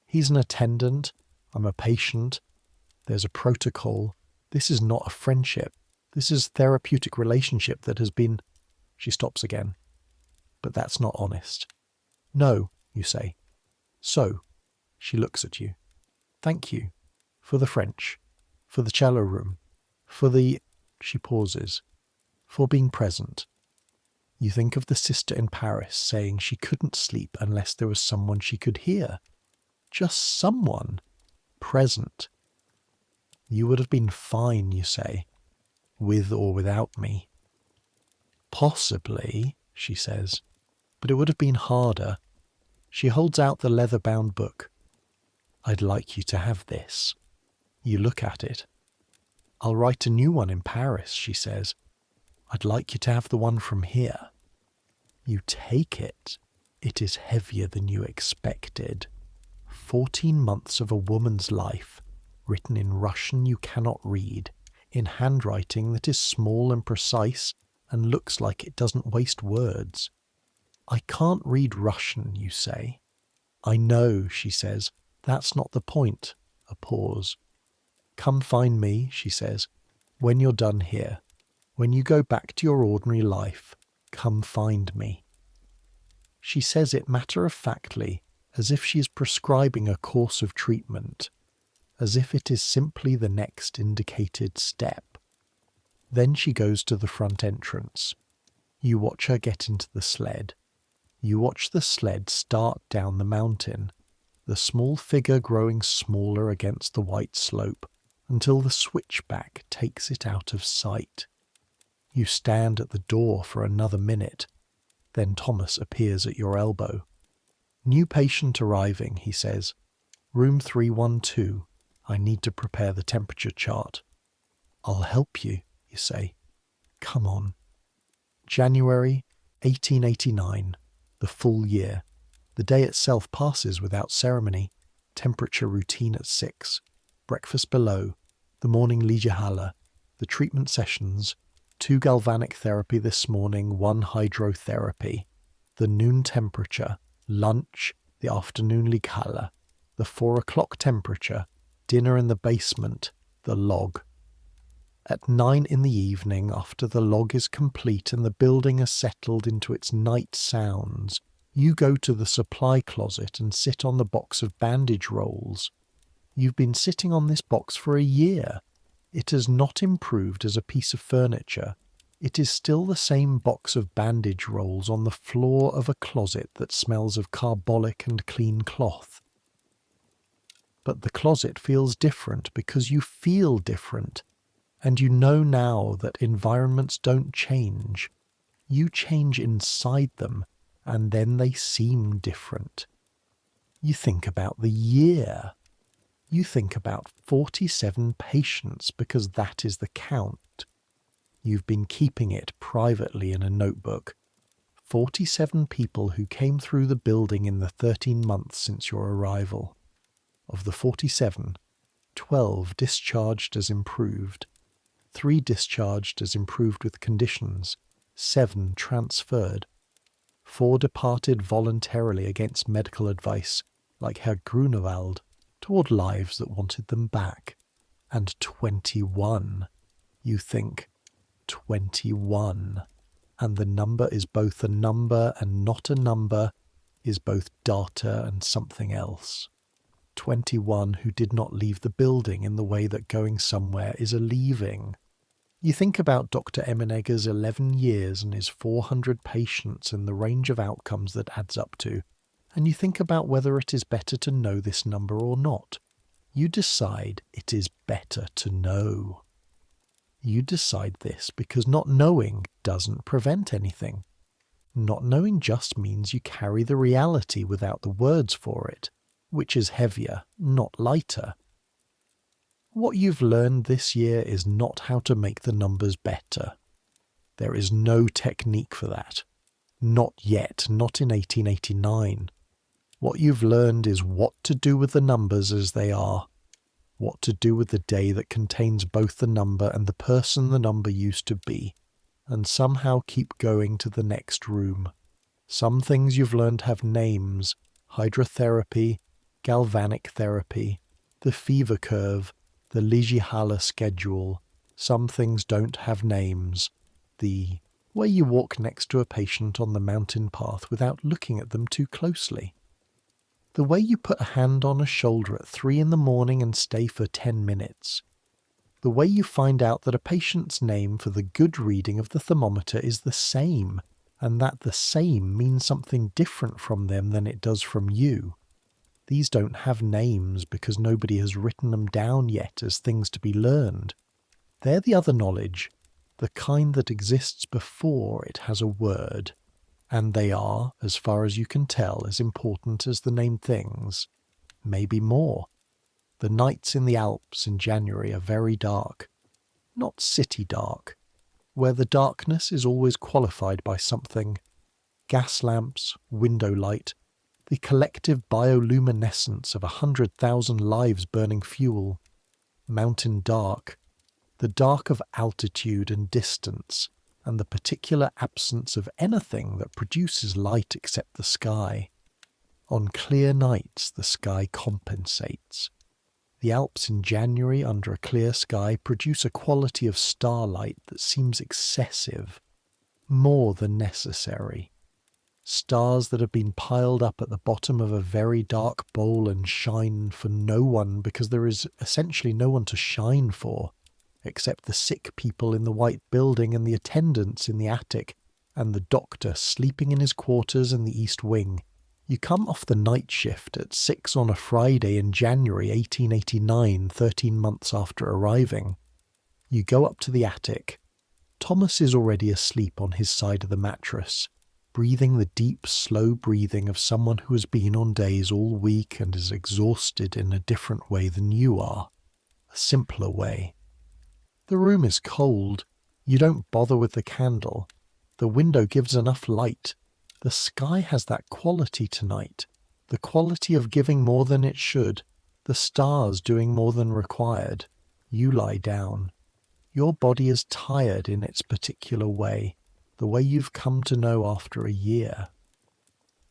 He's an attendant. I'm a patient. There's a protocol. This is not a friendship. This is therapeutic relationship that has been..." She stops again. "But that's not honest." "No," you say. "So," she looks at you. "Thank you. For the French. For the cello room. For the..." She pauses. "For being present." You think of the sister in Paris saying she couldn't sleep unless there was someone she could hear. Just someone. Present. "You would have been fine," you say. "With or without me." "Possibly," she says. "But it would have been harder." She holds out the leather-bound book. "I'd like you to have this." You look at it. "I'll write a new one in Paris," she says. "I'd like you to have the one from here." You take it. It is heavier than you expected. 14 months of a woman's life, written in Russian you cannot read, in handwriting that is small and precise and looks like it doesn't waste words. "I can't read Russian," you say. "I know," she says. "That's not the point." A pause. "Come find me," she says, "when you're done here. When you go back to your ordinary life, come find me." She says it matter-of-factly, as if she is prescribing a course of treatment, as if it is simply the next indicated step. Then she goes to the front entrance. You watch her get into the sled. You watch the sled start down the mountain, the small figure growing smaller against the white slope until the switchback takes it out of sight. You stand at the door for another minute. Then Thomas appears at your elbow. "New patient arriving," he says. "Room 312. I need to prepare the temperature chart." "I'll help you," you say. "Come on." January 1889. The full year. The day itself passes without ceremony. Temperature routine at 6. Breakfast below. The morning Liegehalla. The treatment sessions. 2 galvanic therapy this morning, 1 hydrotherapy. The noon temperature. Lunch. The afternoon Liegehalla. The 4 o'clock temperature. Dinner in the basement. The log. At 9 in the evening, after the log is complete and the building has settled into its night sounds, you go to the supply closet and sit on the box of bandage rolls. You've been sitting on this box for a year. It has not improved as a piece of furniture. It is still the same box of bandage rolls on the floor of a closet that smells of carbolic and clean cloth. but the closet feels different because you feel different. And you know now that environments don't change. You change inside them, and then they seem different. You think about the year. You think about 47 patients because that is the count. You've been keeping it privately in a notebook. 47 people who came through the building in the 13 months since your arrival. Of the 47, 12 discharged as improved, 3 discharged as improved with conditions, 7 transferred, 4 departed voluntarily against medical advice, like Herr Grunewald, toward lives that wanted them back, and 21. You think, 21. And the number is both a number and not a number, is both data and something else. 21 who did not leave the building in the way that going somewhere is a leaving. You think about Dr. Emenegger's 11 years and his 400 patients and the range of outcomes that adds up to, and you think about whether it is better to know this number or not. You decide it is better to know. You decide this because not knowing doesn't prevent anything. Not knowing just means you carry the reality without the words for it, which is heavier, not lighter. What you've learned this year is not how to make the numbers better. There is no technique for that. Not yet, not in 1889. What you've learned is what to do with the numbers as they are. What to do with the day that contains both the number and the person the number used to be, and somehow keep going to the next room. Some things you've learned have names: hydrotherapy, galvanic therapy, the fever curve, the Ligihala schedule. Some things don't have names. The way you walk next to a patient on the mountain path without looking at them too closely. The way you put a hand on a shoulder at 3 in the morning and stay for 10 minutes. The way you find out that a patient's name for the good reading of the thermometer is the same, and that the same means something different from them than it does from you. These don't have names because nobody has written them down yet as things to be learned. They're the other knowledge, the kind that exists before it has a word. And they are, as far as you can tell, as important as the named things. Maybe more. The nights in the Alps in January are very dark. Not city dark, where the darkness is always qualified by something. Gas lamps, window light, the collective bioluminescence of 100,000 lives burning fuel. Mountain dark, the dark of altitude and distance, and the particular absence of anything that produces light except the sky. On clear nights, the sky compensates. The Alps in January under a clear sky produce a quality of starlight that seems excessive, more than necessary. Stars that have been piled up at the bottom of a very dark bowl and shine for no one because there is essentially no one to shine for, except the sick people in the white building and the attendants in the attic, and the doctor sleeping in his quarters in the east wing. You come off the night shift at 6 on a Friday in January 1889, 13 months after arriving. You go up to the attic. Thomas is already asleep on his side of the mattress, breathing the deep, slow breathing of someone who has been on days all week and is exhausted in a different way than you are. A simpler way. The room is cold. You don't bother with the candle. The window gives enough light. The sky has that quality tonight. The quality of giving more than it should. The stars doing more than required. You lie down. Your body is tired in its particular way, the way you've come to know after a year.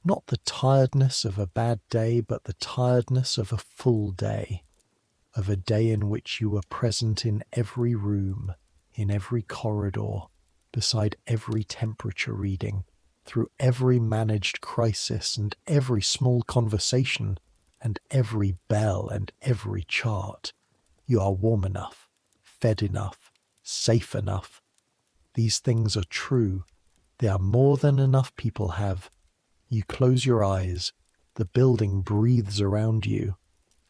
Not the tiredness of a bad day, but the tiredness of a full day. Of a day in which you were present in every room, in every corridor, beside every temperature reading, through every managed crisis and every small conversation, and every bell and every chart. You are warm enough, fed enough, safe enough. These things are true. They are more than enough people have. You close your eyes. The building breathes around you.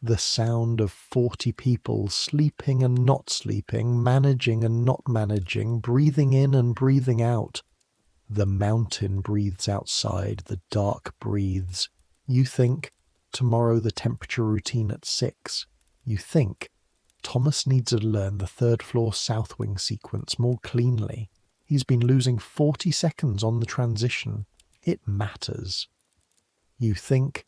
The sound of 40 people sleeping and not sleeping, managing and not managing, breathing in and breathing out. The mountain breathes outside, the dark breathes. You think, tomorrow the temperature routine at 6. You think, Thomas needs to learn the third floor south wing sequence more cleanly. He's been losing 40 seconds on the transition. It matters. You think,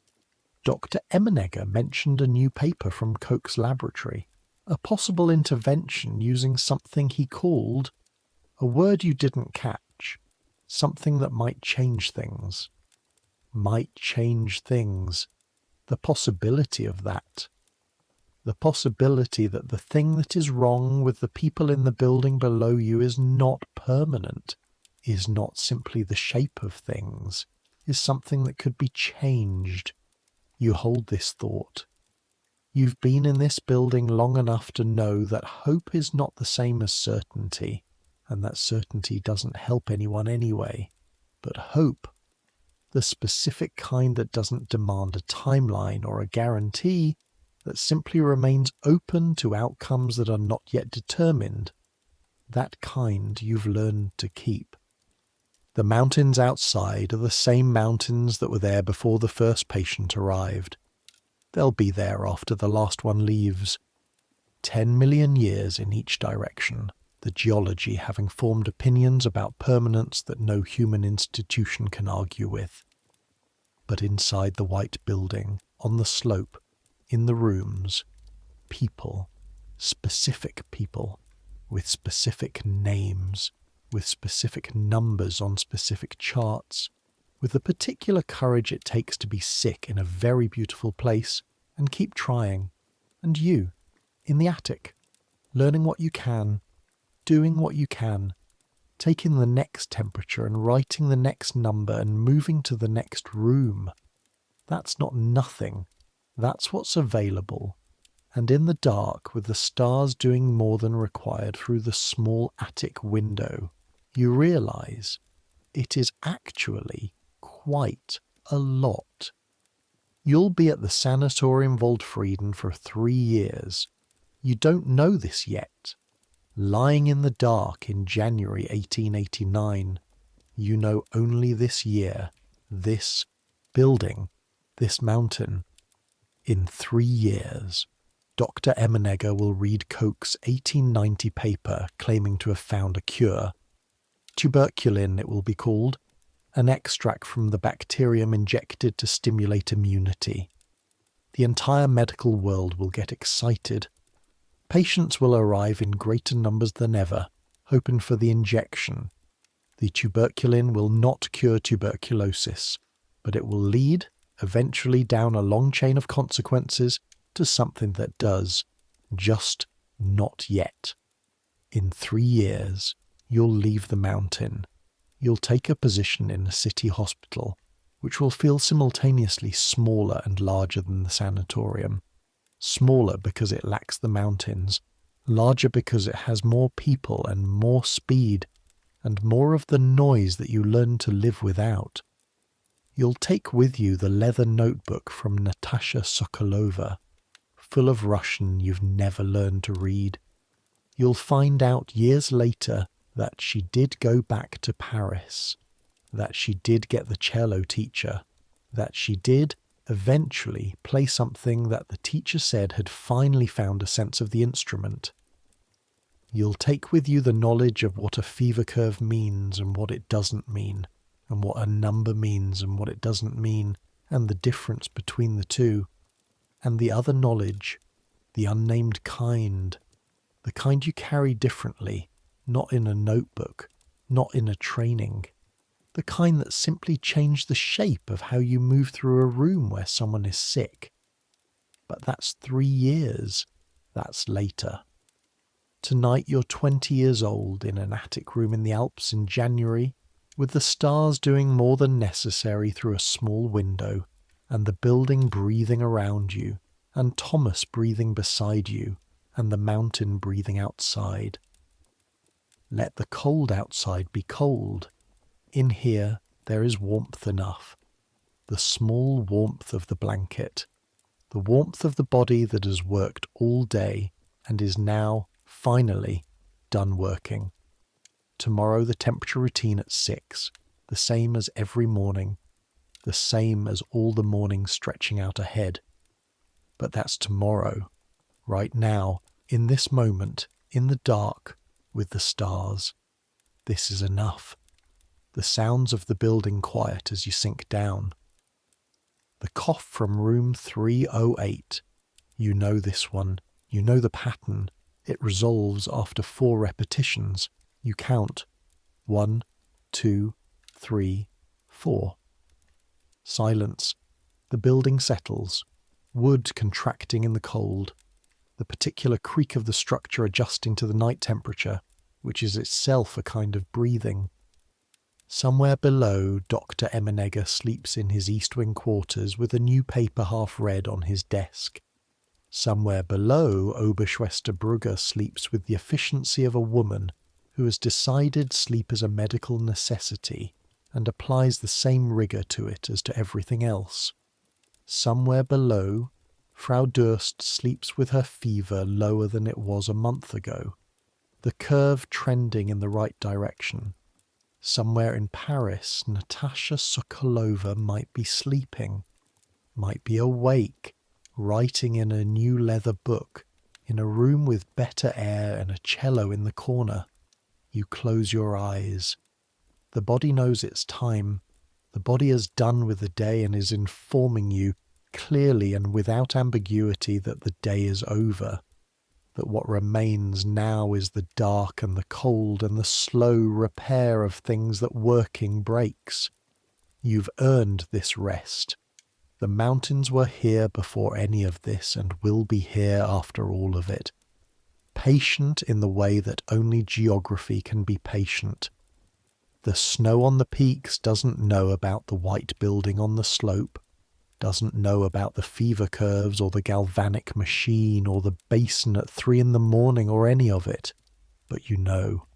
Dr. Emenegger mentioned a new paper from Koch's laboratory, a possible intervention using something he called, a word you didn't catch, something that might change things. Might change things. The possibility of that. The possibility that the thing that is wrong with the people in the building below you is not permanent, is not simply the shape of things, is something that could be changed. You hold this thought. You've been in this building long enough to know that hope is not the same as certainty, and that certainty doesn't help anyone anyway. But hope, the specific kind that doesn't demand a timeline or a guarantee, that simply remains open to outcomes that are not yet determined, that kind you've learned to keep. The mountains outside are the same mountains that were there before the first patient arrived. They'll be there after the last one leaves. 10 million years in each direction, the geology having formed opinions about permanence that no human institution can argue with. But inside the white building, on the slope, in the rooms, people, specific people, with specific names, with specific numbers on specific charts, with the particular courage it takes to be sick in a very beautiful place and keep trying. And you, in the attic, learning what you can, doing what you can, taking the next temperature and writing the next number and moving to the next room. That's not nothing. That's what's available. And in the dark, with the stars doing more than required through the small attic window, you realize it is actually quite a lot. You'll be at the Sanatorium Waldfrieden for 3 years. You don't know this yet. Lying in the dark in January 1889, you know only this year, this building, this mountain. In 3 years, Dr. Emenegger will read Koch's 1890 paper claiming to have found a cure. Tuberculin, it will be called, an extract from the bacterium injected to stimulate immunity. The entire medical world will get excited. Patients will arrive in greater numbers than ever, hoping for the injection. The tuberculin will not cure tuberculosis, but it will lead, eventually down a long chain of consequences, to something that does, just not yet. In 3 years, you'll leave the mountain. You'll take a position in a city hospital, which will feel simultaneously smaller and larger than the sanatorium. Smaller because it lacks the mountains, larger because it has more people and more speed, and more of the noise that you learn to live without. You'll take with you the leather notebook from Natasha Sokolova, full of Russian you've never learned to read. You'll find out years later that she did go back to Paris, that she did get the cello teacher, that she did eventually play something that the teacher said had finally found a sense of the instrument. You'll take with you the knowledge of what a fever curve means and what it doesn't mean, and what a number means and what it doesn't mean, and the difference between the two. And the other knowledge, the unnamed kind, the kind you carry differently, not in a notebook, not in a training, the kind that simply changed the shape of how you move through a room where someone is sick. But that's 3 years. That's later. Tonight you're 20 years old in an attic room in the Alps in January, with the stars doing more than necessary through a small window, and the building breathing around you, and Thomas breathing beside you, and the mountain breathing outside. Let the cold outside be cold. In here there is warmth enough, the small warmth of the blanket. The warmth of the body that has worked all day and is now, finally, done working. Tomorrow the temperature routine at 6, the same as every morning, the same as all the mornings stretching out ahead. But that's tomorrow. Right now, in this moment, in the dark, with the stars. This is enough. The sounds of the building quiet as you sink down. The cough from room 308. You know this one. You know the pattern. It resolves after 4 repetitions. You count. 1, 2, 3, 4. Silence. The building settles. Wood contracting in the cold. The particular creak of the structure adjusting to the night temperature, which is itself a kind of breathing. Somewhere below, Dr. Emenegger sleeps in his East Wing quarters with a new paper half read on his desk. Somewhere below, Oberschwester Brugger sleeps with the efficiency of a woman who has decided sleep is a medical necessity and applies the same rigour to it as to everything else. Somewhere below, Frau Durst sleeps with her fever lower than it was a month ago, the curve trending in the right direction. Somewhere in Paris, Natasha Sokolova might be sleeping, might be awake, writing in a new leather book, in a room with better air and a cello in the corner. You close your eyes. The body knows its time. The body is done with the day and is informing you clearly and without ambiguity that the day is over, that what remains now is the dark and the cold and the slow repair of things that working breaks. You've earned this rest. The mountains were here before any of this and will be here after all of it. Patient in the way that only geography can be patient. The snow on the peaks doesn't know about the white building on the slope, doesn't know about the fever curves or the galvanic machine or the basin at 3 a.m. or any of it. But you know.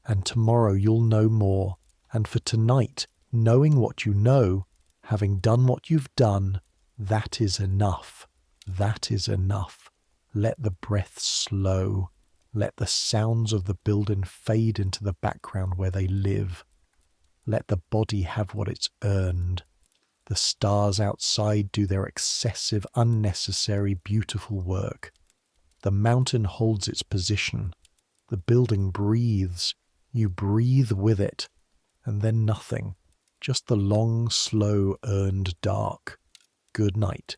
And tomorrow you'll know more. And for tonight, knowing what you know, having done what you've done, that is enough. That is enough. Let the breath slow. Let the sounds of the building fade into the background where they live. Let the body have what it's earned. The stars outside do their excessive, unnecessary, beautiful work. The mountain holds its position. The building breathes. You breathe with it. And then nothing. Just the long, slow, earned dark. Good night.